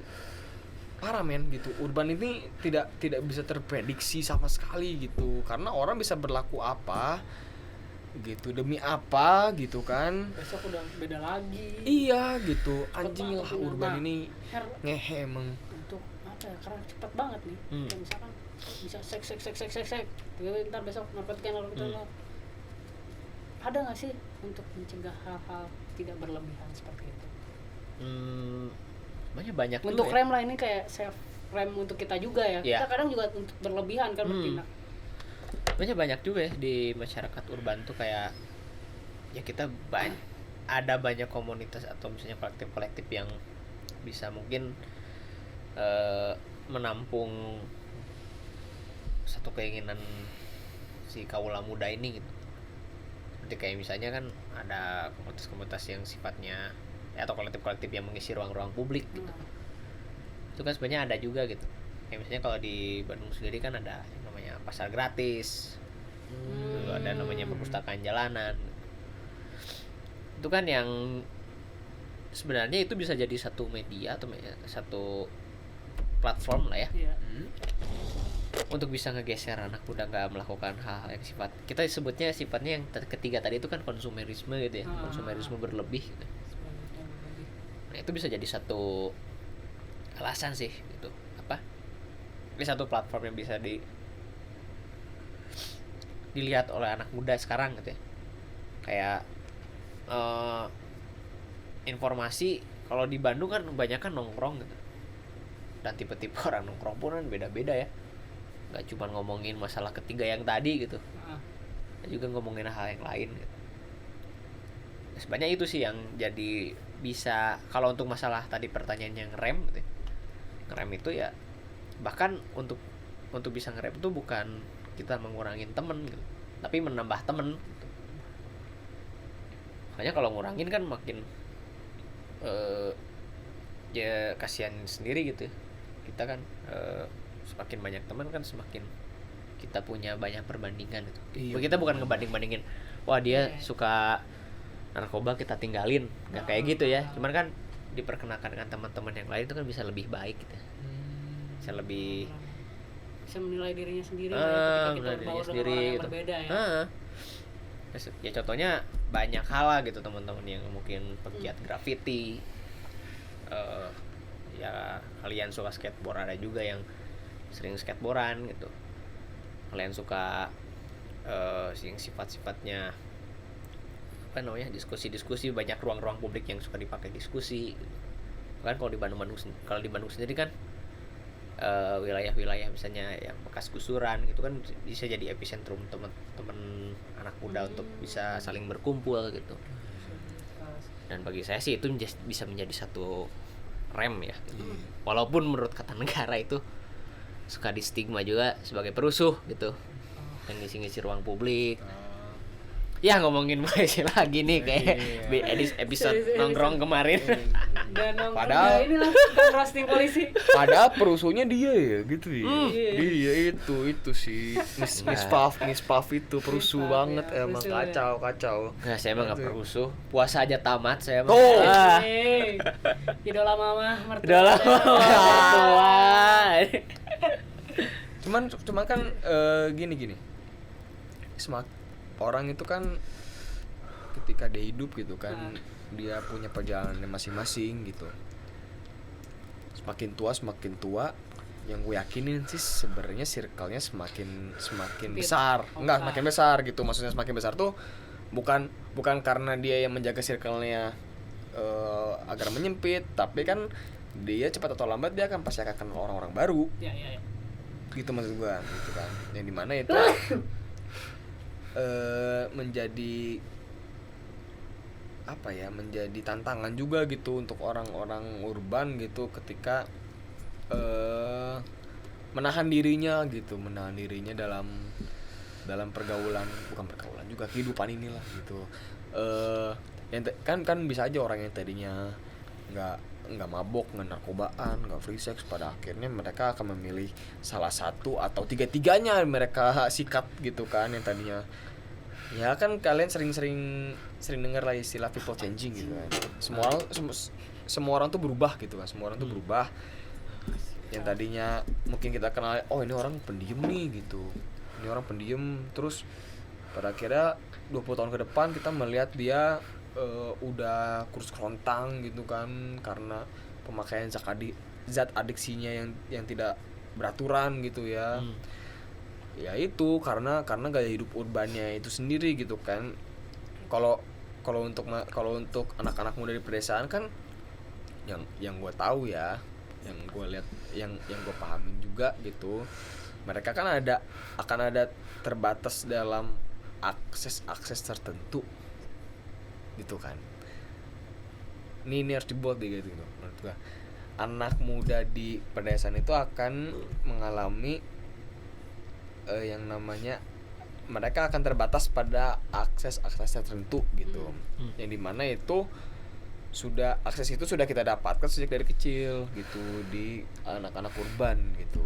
parah men gitu. Urban ini tidak bisa terprediksi sama sekali gitu. Karena orang bisa berlaku apa gitu demi apa gitu kan. Besok udah beda lagi. Iya gitu. Anjing lah Betul. urban Nah, ini Her, ngehe emang. untuk apa ya, karena cepet banget nih. Kayak misalkan bisa sek tiba-tiba ntar besok narkotika. Ada nggak sih untuk mencegah hal-hal tidak berlebihan seperti itu? Sebenarnya banyak Untuk juga ya. rem lah, ini kayak self rem untuk kita juga ya. Iya. Kita kadang juga untuk berlebihan kan bertindak. Banyak juga ya di masyarakat urban tuh kayak ya kita ada banyak komunitas atau misalnya kolektif-kolektif yang bisa mungkin menampung satu keinginan si kaula muda ini gitu. Seperti kayak misalnya kan ada komunitas-komunitas yang sifatnya atau kolektif-kolektif yang mengisi ruang-ruang publik gitu. Itu kan sebenarnya ada juga gitu. Kayak misalnya kalau di Bandung sendiri kan ada yang namanya pasar gratis. Lalu ada namanya perpustakaan jalanan. Itu kan yang sebenarnya itu bisa jadi satu media atau satu platform lah ya. Iya. Untuk bisa ngegeser anak muda nggak melakukan hal-hal yang kita sebutnya sifatnya yang ketiga tadi itu kan konsumerisme gitu ya. Konsumerisme berlebih gitu. Nah, itu bisa jadi satu alasan sih gitu. Ini satu platform yang bisa dilihat oleh anak muda sekarang gitu ya. Kayak informasi kalau di Bandung kan kebanyakan nongkrong gitu. Dan tipe-tipe orang nongkrong pun kan beda-beda ya. Gak cuma ngomongin masalah ketiga yang tadi gitu. Juga ngomongin hal yang lain gitu. Sebenarnya itu sih yang jadi bisa, kalau untuk masalah tadi pertanyaan yang rem gitu ya. Ngerem itu ya bahkan untuk bisa ngerem itu bukan kita mengurangin temen gitu, tapi menambah temen gitu. Makanya kalau ngurangin kan makin ya kasihan sendiri gitu ya. Kita kan semakin banyak teman kan semakin kita punya banyak perbandingan gitu. Iya. Kita bukan ngebanding-bandingin wah dia suka narkoba kita tinggalin, nggak kayak gitu ya. Cuman kan diperkenalkan dengan teman-teman yang lain itu kan bisa lebih baik gitu. Bisa lebih Bisa menilai dirinya sendiri menilai ketika kita dirinya berbaur sendiri dengan orang yang gitu. berbeda ya. Ya contohnya banyak hal lah gitu, teman-teman yang mungkin pegiat graffiti, ya kalian suka skateboard, ada juga yang sering skateboardan gitu. Kalian suka yang sifat-sifatnya apa namanya, diskusi-diskusi, banyak ruang-ruang publik yang suka dipakai diskusi gitu. Kan kalau di Bandung sendiri kan wilayah-wilayah misalnya yang bekas gusuran gitu kan bisa jadi epicentrum teman-teman anak muda untuk bisa saling berkumpul gitu. Dan bagi saya sih itu bisa menjadi satu rem ya gitu. Walaupun menurut kata negara itu suka di stigma juga sebagai perusuh gitu, yang ngisi-ngisi ruang publik. Ya ngomongin Malaysia lagi nih kayak episode nongkrong kemarin. Dan Padahal- inilah kan roasting polisi. Padahal perusuhnya dia ya gitu ya. Dia itu sih Miss Puff itu perusuh Puff, banget ya, emang, perusuh, ya. kacau. Nah, saya emang nggak perusuh. Puasa aja tamat saya mah. Tuh. Hey, idola mama mertua. Udah lama tua. Cuman kan gini. Orang itu kan ketika dia hidup gitu kan, dia punya perjalanannya masing-masing gitu. Semakin tua yang gue yakinin sih sebenarnya circle-nya semakin besar. Enggak, semakin besar gitu. Maksudnya semakin besar tuh bukan karena dia yang menjaga circle-nya agar menyempit, tapi kan dia cepat atau lambat dia akan pasti akan kenal orang-orang baru. Ya. Gitu maksud gue gitu kan. Yang dimana itu menjadi apa ya, menjadi tantangan juga gitu untuk orang-orang urban gitu ketika menahan dirinya dalam bukan pergaulan juga, kehidupan inilah gitu. Yang kan bisa aja orang yang tadinya nggak nggak mabok, nggak narkobaan, nggak free sex, pada akhirnya mereka akan memilih salah satu atau tiga-tiganya mereka sikat gitu kan. Yang tadinya ya kan kalian sering dengar lah istilah people changing gitu kan. Semua orang tuh berubah gitu kan, semua orang tuh berubah. Yang tadinya mungkin kita kenal, oh ini orang pendiam nih gitu, ini orang pendiam, terus pada akhirnya 20 tahun ke depan kita melihat dia udah kurus kerontang gitu kan, karena pemakaian zat adiksinya yang tidak beraturan gitu ya. Ya itu karena gaya hidup urbannya itu sendiri gitu kan. Kalau untuk anak-anak muda di pedesaan kan, yang gue tahu ya, yang gue lihat, yang gue pahamin juga gitu, mereka kan akan ada terbatas dalam akses tertentu gitu kan. Ini harus dibuat deh gitu menurut gue. Anak muda di pedesaan itu akan mengalami yang namanya, mereka akan terbatas pada akses tertentu gitu. Yang dimana itu akses itu sudah kita dapatkan sejak dari kecil gitu di anak-anak urban gitu.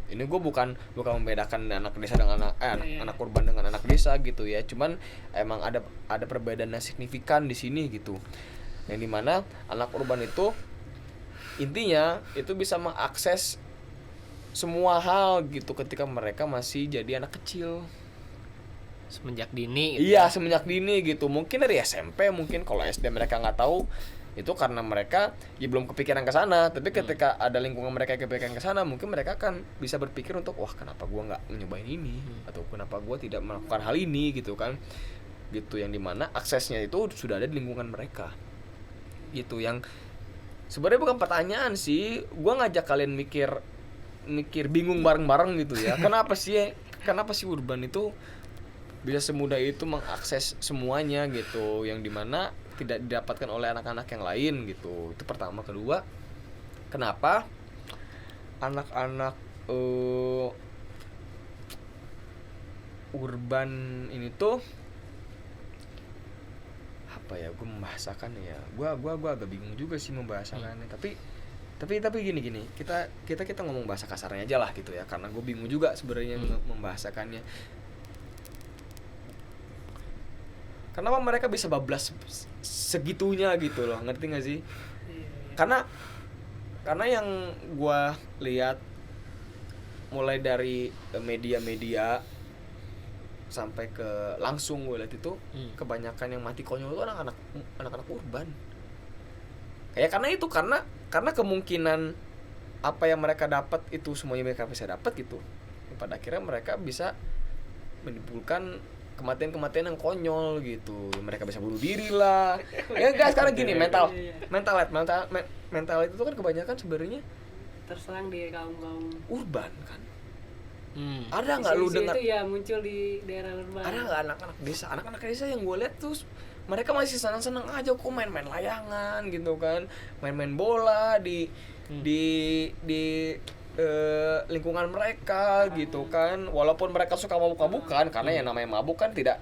Ini gue bukan membedakan anak desa dengan anak urban dengan anak desa gitu ya. Cuman emang ada perbedaan yang signifikan di sini gitu. Yang dimana anak urban itu intinya itu bisa mengakses semua hal gitu ketika mereka masih jadi anak kecil. Semenjak dini gitu. Iya, semenjak dini gitu. Mungkin dari SMP, mungkin kalau SD mereka nggak tahu, itu karena mereka ya belum kepikiran ke sana. Tapi ketika ada lingkungan mereka yang kepikiran ke sana, mungkin mereka akan bisa berpikir untuk, wah kenapa gua nggak nyobain ini, atau kenapa gua tidak melakukan hal ini gitu kan. Gitu, yang dimana aksesnya itu sudah ada di lingkungan mereka. Gitu, yang sebenarnya bukan pertanyaan sih. Gua ngajak kalian mikir bingung bareng-bareng gitu ya. Kenapa sih urban itu bisa semudah itu mengakses semuanya gitu, yang dimana tidak didapatkan oleh anak-anak yang lain gitu. Itu pertama. Kedua, kenapa anak-anak urban ini tuh apa ya, gue membahasakan ya, gue agak bingung juga sih membahasakannya. Tapi gini, kita ngomong bahasa kasarnya aja lah gitu ya, karena gue bingung juga sebenarnya membahasakannya. Kenapa mereka bisa bablas segitunya gitu loh, ngerti nggak sih? Karena yang gue lihat mulai dari media sampai ke langsung gue lihat itu kebanyakan yang mati konyol itu anak-anak urban. Kayak karena kemungkinan apa yang mereka dapat itu semuanya mereka bisa dapat gitu. Pada akhirnya mereka bisa menimbulkan kematian yang konyol gitu. Mereka bisa bunuh diri lah. Ya enggak, sekarang gini, mental itu kan kebanyakan sebenarnya terserang di kaum urban kan. Ada nggak lu dengar itu ya muncul di daerah urban? Ada nggak anak-anak desa yang gue lihat tuh mereka masih senang-senang aja kok main-main layangan gitu kan, main-main bola di lingkungan mereka gitu kan. Walaupun mereka suka mabuk-mabukan, karena yang namanya mabuk kan tidak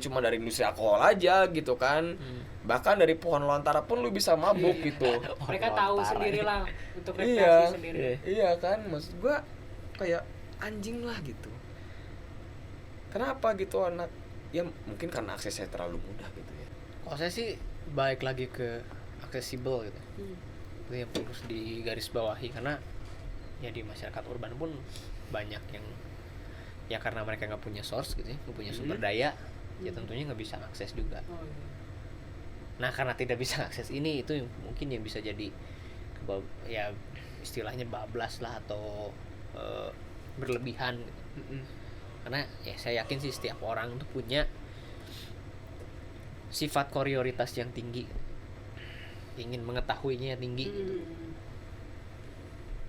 cuma dari industri alkohol aja gitu kan. Bahkan dari pohon lontara pun lu bisa mabuk gitu. Mereka tahu sendirilah untuk rekreasi sendiri. Iya kan, maksud gua kayak anjing lah gitu. Kenapa gitu anak? Ya mungkin karena aksesnya terlalu mudah gitu ya. Kalau saya sih balik lagi ke aksesibel gitu. Itu yang harus digarisbawahi, karena ya di masyarakat urban pun banyak yang ya karena mereka nggak punya source gitu ya, nggak punya sumber daya, ya tentunya nggak bisa akses juga. Nah karena tidak bisa akses ini, itu mungkin yang bisa jadi ya istilahnya bablas lah, atau berlebihan gitu. Karena ya saya yakin sih setiap orang tuh punya sifat kourioritas yang tinggi, ingin mengetahuinya tinggi gitu.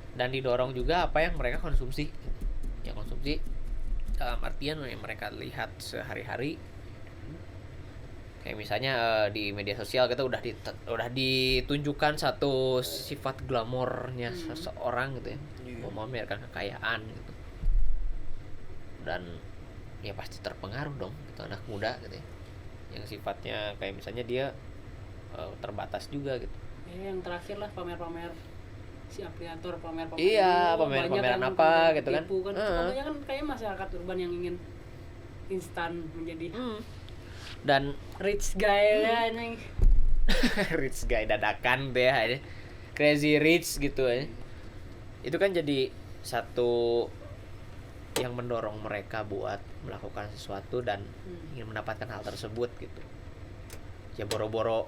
Dan didorong juga apa yang mereka konsumsi. Ya konsumsi dalam artian yang mereka lihat sehari-hari. Kayak misalnya di media sosial kita udah ditunjukkan satu sifat glamornya seseorang gitu ya, memamerkan kekayaan gitu. Dan ya pasti terpengaruh dong gitu anak muda gitu ya, yang sifatnya kayak misalnya dia terbatas juga gitu. Yang terakhir lah pamer-pamer si aplikator, pamer-pamer Iya, dulu, pamer-pameran banyak apa yang gitu kan. ketipu kan. Heeh. Contohnya kan kayak masyarakat urban yang ingin instan menjadi Dan rich guy ya anjing. rich guy dadakan deh aja. Crazy rich gitu aja. Itu kan jadi satu yang mendorong mereka buat melakukan sesuatu dan ingin mendapatkan hal tersebut gitu. Ya boro-boro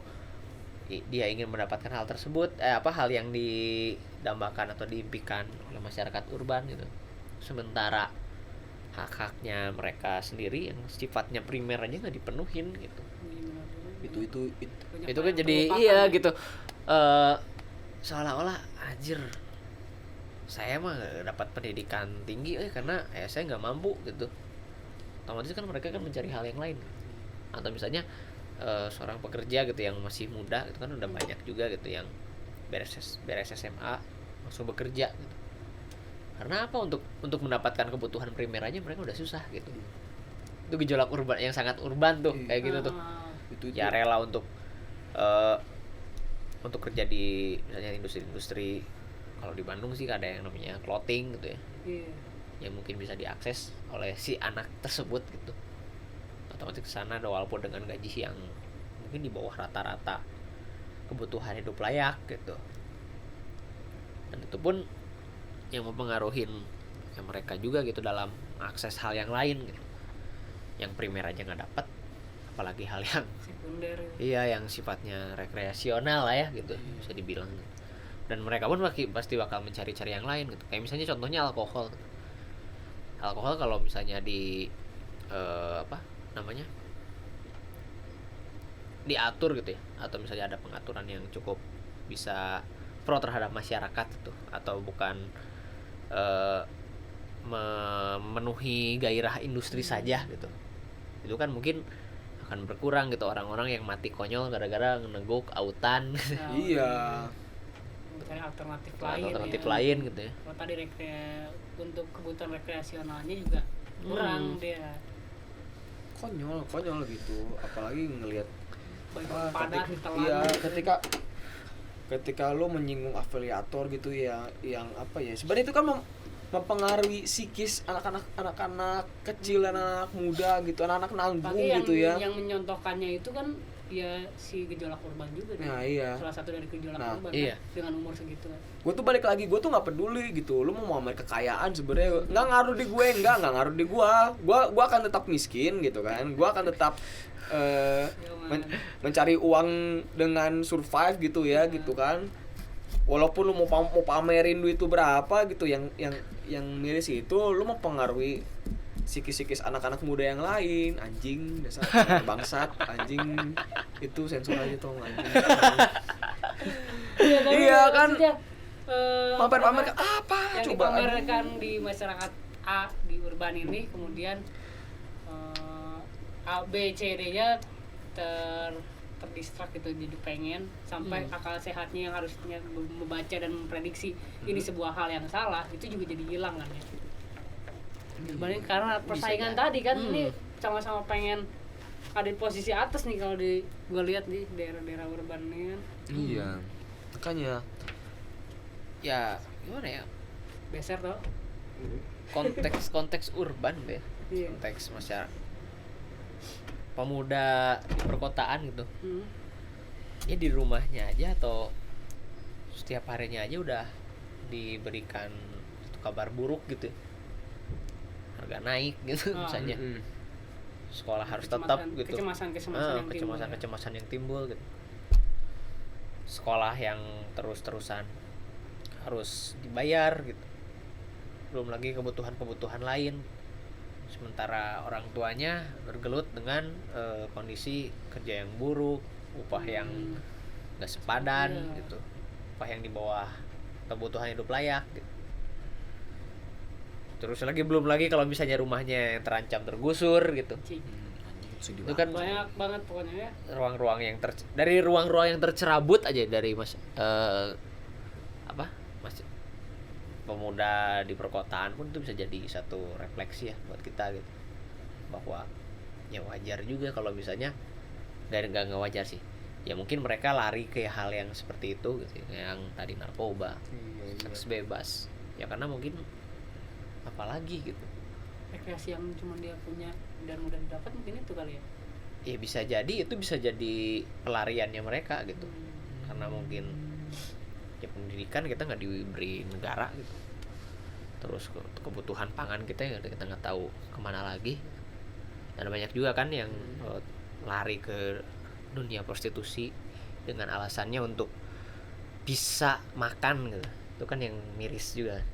dia ingin mendapatkan hal tersebut, hal yang didambakan atau diimpikan oleh masyarakat urban gitu. Sementara hak-haknya mereka sendiri yang sifatnya primer aja nggak dipenuhin gitu. Banyak Itu kan yang jadi terlupakan iya ya. gitu. Seolah-olah anjir saya mah nggak dapat pendidikan tinggi karena saya nggak mampu gitu. Otomatis kan mereka kan mencari hal yang lain. Atau misalnya seorang pekerja gitu yang masih muda itu kan udah banyak juga gitu yang beres SMA langsung bekerja gitu. Karena apa, untuk mendapatkan kebutuhan primer aja mereka udah susah gitu. Itu gejolak urban yang sangat urban tuh kayak gitu tuh. Ya rela untuk kerja di misalnya industri-industri. Kalau di Bandung sih ada yang namanya clothing gitu ya, Iya. yang mungkin bisa diakses oleh si anak tersebut gitu. Otomatis kesana walaupun dengan gaji yang mungkin di bawah rata-rata kebutuhan hidup layak gitu. Dan itu pun yang mempengaruhin ya mereka juga gitu dalam akses hal yang lain gitu. Yang primer aja nggak dapat, apalagi hal yang Sekunder. iya yang sifatnya rekreasional lah ya gitu bisa dibilang. Dan mereka pun pasti bakal mencari-cari yang lain gitu. Kayak misalnya contohnya alkohol. Alkohol kalau misalnya diatur gitu ya, atau misalnya ada pengaturan yang cukup bisa pro terhadap masyarakat gitu, atau bukan memenuhi gairah industri saja gitu, itu kan mungkin akan berkurang gitu orang-orang yang mati konyol gara-gara ngeneguk autan. Iya. Mencari alternatif Alternatif ya. lain gitu ya. Kalau tadi untuk kebutuhan rekreasionalnya juga kurang dia. Konyol gitu, apalagi ngelihat Banyak padat ditelan. iya ketika lo menyinggung afiliator gitu ya, yang apa ya, sebenarnya itu kan mempengaruhi psikis anak-anak kecil, anak muda gitu, anak-anak nanggung Tapi gitu ya. yang menyontohkannya itu kan ya si gejolak urban juga nih. Nah, iya. Salah satu dari gejolak urban iya. kan, dengan umur segitu kan. Gue tuh balik lagi, gue tuh nggak peduli gitu, lu mau pamer kekayaan sebenarnya nggak ngaruh di gue, nggak ngaruh di gue akan tetap miskin gitu kan, gue akan tetap mencari uang dengan survive gitu ya gitu kan. Walaupun lu mau pamerin duit itu berapa gitu, yang miris itu lu mempengaruhi psikis anak-anak muda yang lain. Anjing, dasar bangsat, anjing. Itu sensor aja tong, anjing. Iya kan, pamer-pamer apa yang coba, dipamerkan di masyarakat A di urban ini, kemudian A B C D nya terdistrak gitu, jadi pengen sampai akal sehatnya yang harusnya membaca dan memprediksi ini sebuah hal yang salah, itu juga jadi hilang kan ya. Dibanding karena persaingan tadi kan, ini sama-sama pengen ada di posisi atas nih kalau gue lihat di daerah-daerah urban ini kan. Iya, makanya Ya gimana ya, Beser tau. konteks urban deh, Iya. konteks masyarakat pemuda di perkotaan gitu ya, di rumahnya aja atau setiap harinya aja udah diberikan satu kabar buruk gitu, harga naik gitu misalnya, sekolah harus tetap gitu, kecemasan yang timbul gitu, sekolah yang terus-terusan harus dibayar gitu, belum lagi kebutuhan lain. Sementara orang tuanya bergelut dengan kondisi kerja yang buruk, upah yang nggak sepadan gitu, upah yang di bawah kebutuhan hidup layak gitu. Terus belum lagi kalau misalnya rumahnya yang terancam tergusur gitu. Itu kan Banyak banget pokoknya ya. ruang-ruang yang dari ruang-ruang yang tercerabut aja dari pemuda di perkotaan pun itu bisa jadi satu refleksi ya buat kita gitu, bahwa ya wajar juga kalau misalnya nggak wajar sih, ya mungkin mereka lari ke hal yang seperti itu gitu ya, yang tadi narkoba, seks bebas ya, karena mungkin apalagi gitu rekreasi yang cuma dia punya dan mudah didapat mungkin itu kali ya. ya bisa jadi itu bisa jadi pelariannya mereka gitu, karena mungkin ya pendidikan kita nggak diberi negara gitu, terus kebutuhan pangan kita nggak tahu kemana lagi, dan banyak juga kan yang lari ke dunia prostitusi dengan alasannya untuk bisa makan gitu, itu kan yang miris juga,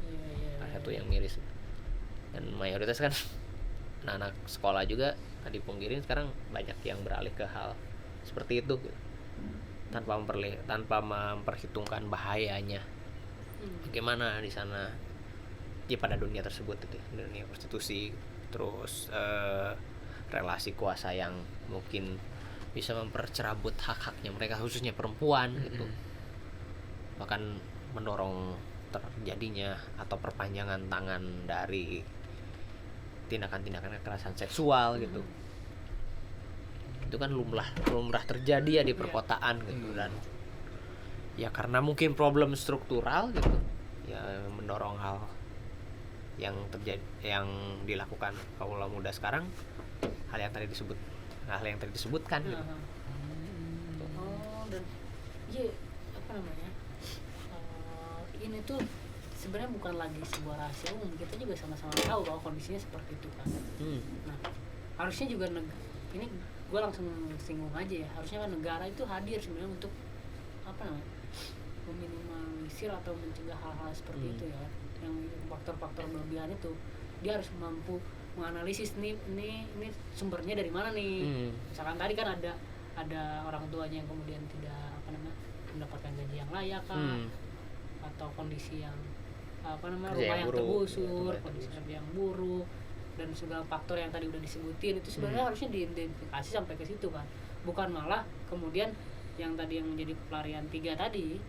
salah satu yang miris, dan mayoritas kan anak-anak sekolah juga nggak dipungkirin sekarang banyak yang beralih ke hal seperti itu gitu, tanpa memperhitungkan bahayanya bagaimana di sana ya pada dunia tersebut itu, dunia prostitusi, terus relasi kuasa yang mungkin bisa mempercerabut hak-haknya mereka khususnya perempuan gitu, bahkan mendorong terjadinya atau perpanjangan tangan dari tindakan-tindakan kekerasan seksual gitu. Itu kan lumrah terjadi ya di perkotaan gitu, dan ya karena mungkin problem struktural gitu ya mendorong hal yang terjadi, yang dilakukan kaula muda sekarang, hal yang tadi disebutkan gitu. Dan iya apa namanya, ini tuh sebenarnya bukan lagi sebuah rahasia umum, kita juga sama-sama tahu bahwa kondisinya seperti itu kan. Nah harusnya juga ini gue langsung singgung aja ya, harusnya kan negara itu hadir sebenarnya untuk apa namanya, meminimalisir atau mencegah hal-hal seperti itu ya, yang faktor-faktor berlebihan itu dia harus mampu menganalisis ini sumbernya dari mana nih. Misalkan tadi kan ada orang tuanya yang kemudian tidak apa namanya mendapatkan gaji yang layak kan, atau kondisi yang apa namanya rumah yang tergusur, kondisi kerja yang buruk, dan segala faktor yang tadi udah disebutin itu sebenarnya harusnya diidentifikasi sampai ke situ kan, bukan malah kemudian yang tadi yang menjadi pelarian 3 tadi,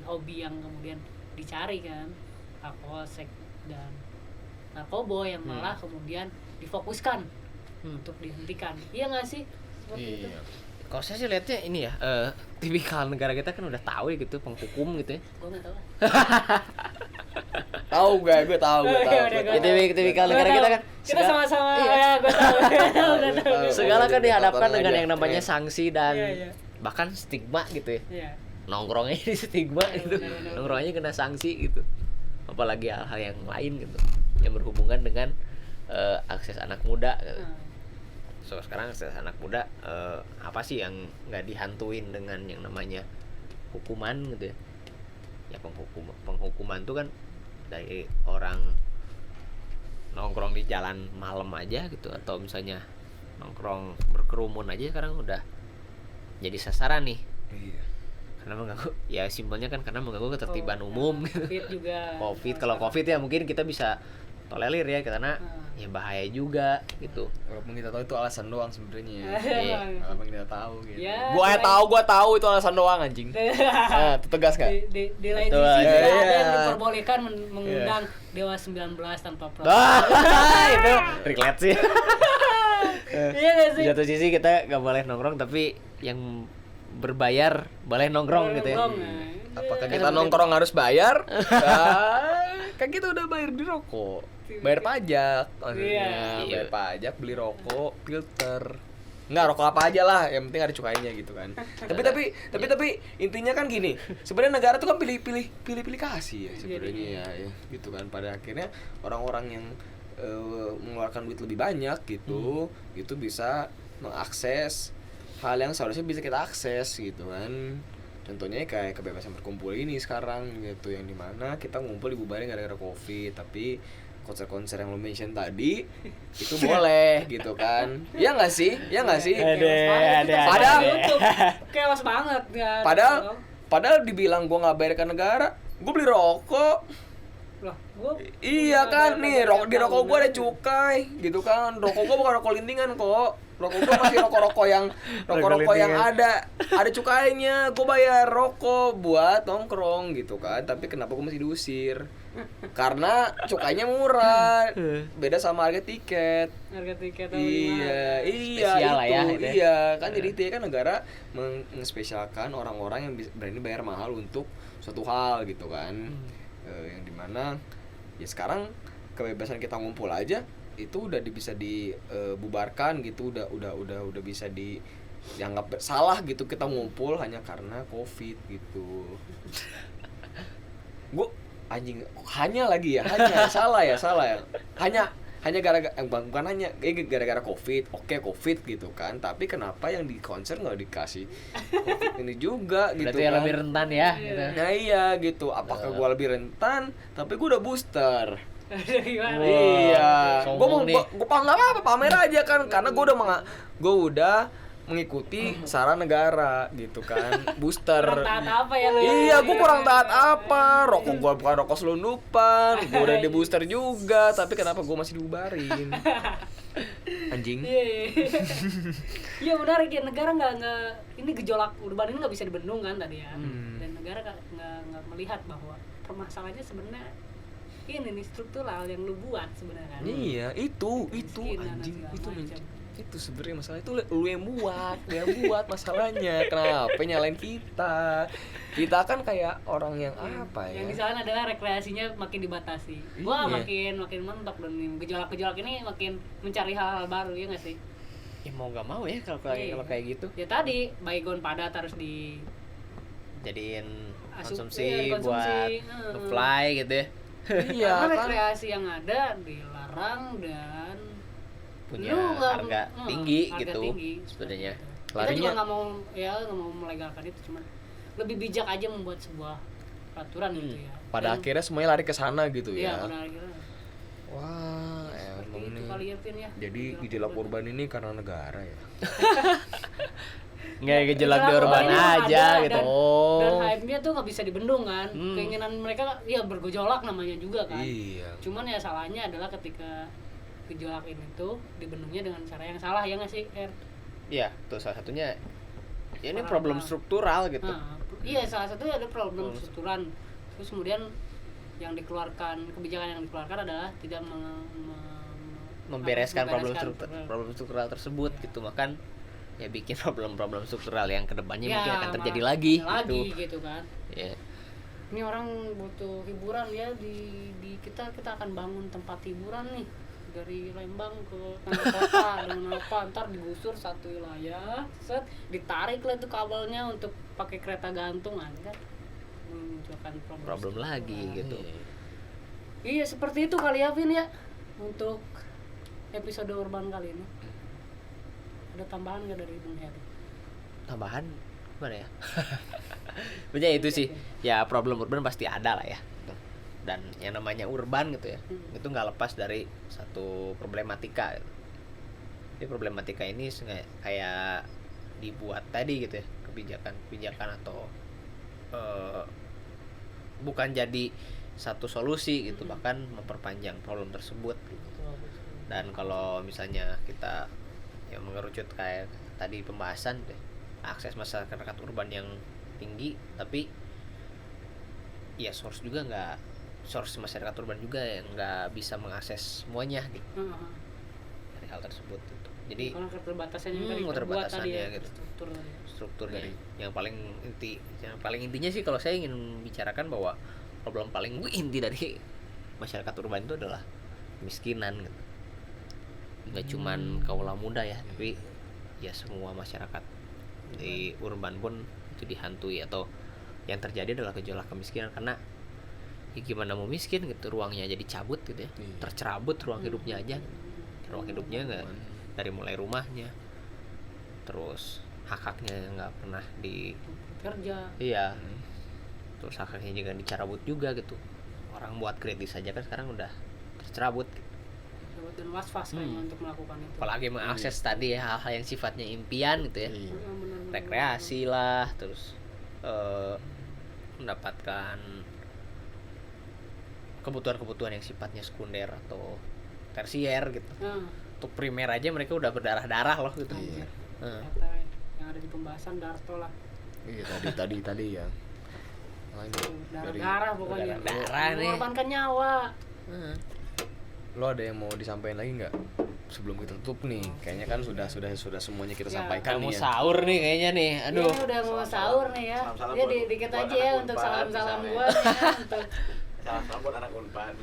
hobi yang kemudian dicari kan, alkohol, seks dan narkoba yang malah kemudian difokuskan untuk dihentikan. Iya nggak sih? Seperti itu. Kalau saya sih lihatnya ini ya, tipikal negara kita kan udah tahu ya gitu, penghukum gitu ya. Gue nggak tahu. Tahu gue tahu. Tipikal negara kita kan. Kita sama-sama ya, gue tahu. Udah tahu. Segala kan dihadapkan dengan yang namanya sanksi dan bahkan stigma gitu ya. Iya. Nongkrongnya di stigma gitu, nongkrongnya kena sanksi gitu, apalagi hal-hal yang lain gitu yang berhubungan dengan akses anak muda gitu. So sekarang akses anak muda apa sih yang nggak dihantuin dengan yang namanya hukuman gitu ya? Ya penghukuman tuh kan dari orang nongkrong di jalan malam aja gitu, atau misalnya nongkrong berkerumun aja sekarang udah jadi sasaran nih. Karena mengganggu, ya simpelnya kan karena mengganggu ketertiban umum gitu. COVID juga. Kalau COVID ya mungkin kita bisa tolerir ya, karena ya bahaya juga gitu. Walaupun kita tahu itu alasan doang sebenarnya. Iya. Walaupun kita tahu gitu. Ya, Gua tahu itu alasan doang anjing. Nah, itu tegas enggak? Di lain Betul. sisi juga ada yang Iya. diperbolehkan mengundang Dewa 19 tanpa protokol. Itu relate sih. Iya nggak sih? Di satu sisi kita nggak boleh nongkrong, tapi yang berbayar boleh nongkrong gitu ya. Apakah kita nongkrong harus bayar? Kan kita udah bayar di rokok, bayar pajak, maksudnya Iya. bayar pajak, beli rokok, filter, nggak rokok apa aja lah, yang penting ada cukainya gitu kan. tapi intinya kan gini, sebenarnya negara tuh kan pilih kasih ya sebenarnya ya, gitu kan. Pada akhirnya orang-orang yang mengeluarkan duit lebih banyak gitu, itu bisa mengakses hal yang seharusnya bisa kita akses gitu kan. Contohnya kayak kebebasan berkumpul ini sekarang gitu, yang dimana kita ngumpul dibubarin gara-gara COVID, tapi konser-konser yang lo mention tadi itu boleh gitu kan. Iya nggak sih? Padahal chaos banget ya. Padahal dibilang gua nggak bayar ke negara, gua beli rokok. Loh, gua Iya kan nih, di rokok gua ada cukai gitu kan. Rokok gua bukan rokok lintingan kok. Rokok gue masih rokok-rokok yang ada cukainya. Gue bayar rokok buat nongkrong gitu kan. Tapi kenapa gue masih diusir? Karena cukainya murah. Beda sama harga tiket. Harga tiket Iya, Spesial lah ya, itu ya. Iya, kan jadi itu kan negara mengspesialkan orang-orang yang berani bayar mahal untuk suatu hal gitu kan. Yang dimana ya sekarang kebebasan kita ngumpul aja itu udah bisa dibubarkan gitu, udah bisa dianggap salah gitu kita ngumpul hanya karena COVID gitu. Gue anjing hanya salah ya hanya gara-gara COVID. Oke, COVID gitu kan, tapi kenapa yang di konser nggak dikasih COVID ini juga gitu. Berarti yang kan lebih rentan ya gitu. Nah iya gitu, apakah gue lebih rentan tapi gue udah booster. Gimana? Iya, sombong nih. gue pamer aja kan, karena gue udah mengikuti saran negara gitu kan, booster. Kurang taat apa ya lu? Iya, gue kurang taat apa? Rokok gue bukan rokok selundupan, gue udah di booster juga, tapi kenapa gue masih diubarin? Anjing. Iya menarik ya, negara nggak ini gejolak urban ini nggak bisa dibendung kan tadi ya, dan negara nggak melihat bahwa permasalahannya sebenarnya ini nih struktural yang lu buat sebenarnya kan. Iya, itu Kemiskinan anjing, dan itu segala macam. itu sebenarnya masalah itu lu yang buat masalahnya. Kenapa nyalain kita kan kayak orang yang apa ya, Yang di sana adalah rekreasinya makin dibatasi. Wah, makin mentok, dan gejolak-gejolak ini makin mencari hal-hal baru ya nggak sih? Ya mau gak mau ya kalau kayak gitu. Ya tadi baygon padat harus di Jadiin Asup- konsumsi iya, buat nge-fly gitu ya. iya karena kan rekreasi yang ada dilarang dan Punya lu nggak- harga tinggi harga gitu tinggi, sebenarnya. kita Larinya- juga nggak mau melegalkan itu, cuman lebih bijak aja membuat sebuah peraturan gitu ya. pada Dan- akhirnya semuanya lari ke sana gitu iya, ya. pada akhirnya Wah, seperti emang itu nih. kali ya, Vin ya. Jadi gejolak urban ini karena negara ya. Nggak gejolak di Gejolak urban urban ini aja ada, gitu. Dan hype-nya tuh nggak bisa dibendung kan. Keinginan mereka ya bergejolak namanya juga kan. Iya. Cuman ya salahnya adalah ketika gejolak ini tuh dibendungnya dengan cara yang salah ya nggak sih, Er? Iya, tuh salah satunya. Ya ini Parah problem banget. struktural gitu. Nah, iya salah satunya ada problem struktural. Terus kemudian yang dikeluarkan, kebijakan yang dikeluarkan adalah tidak Membereskan problem membereskan. struktural tersebut gitu, makan ya bikin problem-problem struktural yang kedepannya Ya, mungkin akan terjadi malah lagi gitu kan. ya. Ini orang butuh hiburan ya, di kita akan bangun tempat hiburan nih dari Lembang ke tengah kota dengan apa, ntar digusur satu wilayah, set ditarik lah itu kabelnya untuk pakai kereta gantungan kan, menunjukkan Problem lagi gitu. Iya seperti itu kali ya, Vin ya, untuk episode urban kali ini. Ada tambahan nggak dari Bung Heri? Tambahan gimana ya? Maksudnya itu sih, ya problem urban pasti ada lah ya. Dan yang namanya urban gitu ya, itu nggak lepas dari satu problematika gitu. Jadi problematika ini kayak dibuat tadi gitu ya, kebijakan atau bukan jadi satu solusi gitu, bahkan memperpanjang problem tersebut gitu. Dan kalau misalnya kita yang mengerucut kayak tadi pembahasan deh, akses masyarakat urban yang tinggi, tapi ya source masyarakat urban juga yang nggak bisa mengakses semuanya gitu dari hal tersebut gitu. Jadi Karena keterbatasannya yang tadi terbuat keterbatasannya tadi ya, gitu. Struktur Iya. dari yang paling intinya sih, kalau saya ingin membicarakan bahwa problem paling inti dari masyarakat urban itu adalah kemiskinan gitu. Nggak cuman kaula muda ya, tapi ya semua masyarakat di urban pun itu dihantui, atau yang terjadi adalah gejolak kemiskinan karena ya gimana mau miskin gitu, ruangnya jadi cabut gitu ya, tercerabut ruang hidupnya aja. Ruang hidupnya nggak, dari mulai rumahnya, terus hak-haknya nggak pernah di kerja. iya, terus hak-haknya juga dicarabut juga gitu. Orang buat kritis aja kan sekarang udah tercerabut gitu. Dan was-was kayaknya untuk melakukan itu. Apalagi mengakses tadi ya hal-hal yang sifatnya impian gitu ya, Benar-benar. rekreasi lah, terus mendapatkan kebutuhan-kebutuhan yang sifatnya sekunder atau tersier gitu. Nah, untuk primer aja mereka udah berdarah-darah loh gitu. Anjir. Heeh. Kata yang ada di pembahasan Darto lah. Iya tadi ya. Lanjut. Darah-darah pokoknya. Darah nih. Mengorbankan nyawa. Heeh. Lo ada yang mau disampaikan lagi nggak sebelum kita tutup nih? Kayaknya kan sudah semuanya kita Ya, sampaikan Mau nih ya. sahur nih kayaknya nih. Aduh. Iya, udah mau sahur nih ya. Salam-salam Ya buat- dikit buat aja anak ya untuk Unpad salam-salam misalnya. gua nih ya, untuk Salam buat anak Unpad.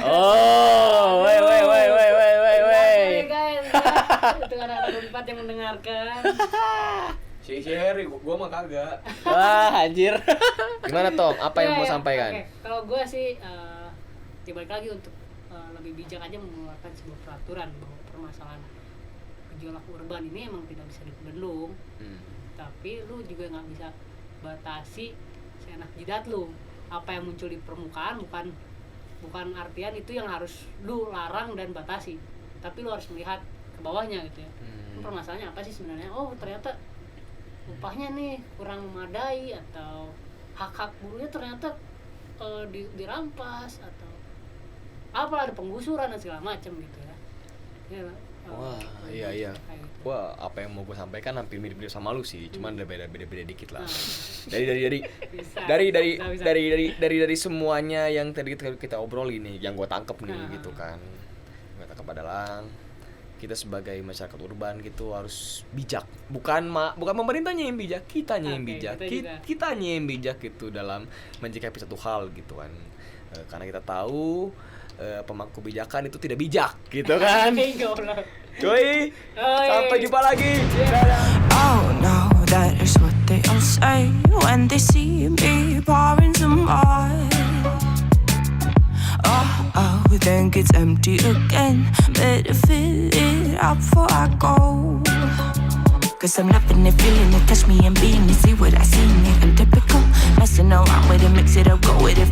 Oh, woi. Oke, guys. Untuk anak-anak Unpad yang mendengarkan. Si Harry, gua mah kagak. Wah, anjir. Gimana Tom? Apa yang Ya, mau ya. sampaikan? Oke, kalau gue sih ya balik lagi untuk lebih bijak aja mengeluarkan sebuah peraturan bahwa permasalahan gejolak urban ini emang tidak bisa dibendung, tapi lu juga nggak bisa batasi seenak jidat lu. Apa yang muncul di permukaan bukan artian itu yang harus lu larang dan batasi, tapi lu harus melihat ke bawahnya gitu ya. Permasalahannya apa sih sebenarnya? Oh, ternyata upahnya nih kurang memadai, atau hak-hak buruhnya ternyata dirampas, atau apa, ada penggusuran dan segala macam gitu ya. Wah, iya. kayak gitu. Wah, apa yang mau gue sampaikan hampir mirip-mirip sama lu sih, cuman ada beda dikit lah. Nah, bisa. Bisa. Dari semuanya yang tadi kita obrolin nih, yang gue tangkep nih gitu kan. Gue tangkep adalah kita sebagai masyarakat urban gitu harus bijak. Bukan pemerintahnya yang bijak, kitanya yang Oke, bijak. kita juga. Kitanya yang bijak gitu dalam menyikapi satu hal gitu kan. Karena kita tahu pemangku kebijakan itu tidak bijak gitu kan. Cuy, sampai jumpa lagi. Dadah. Oh no, that is what they all say when they see me pouring some oil. Oh, then gets empty again. Better fill it up before I go. Cause I'm loving it, feeling it, touch me and being it. See what I see in it, I'm typical. Messing around with it, mix it up, go with it.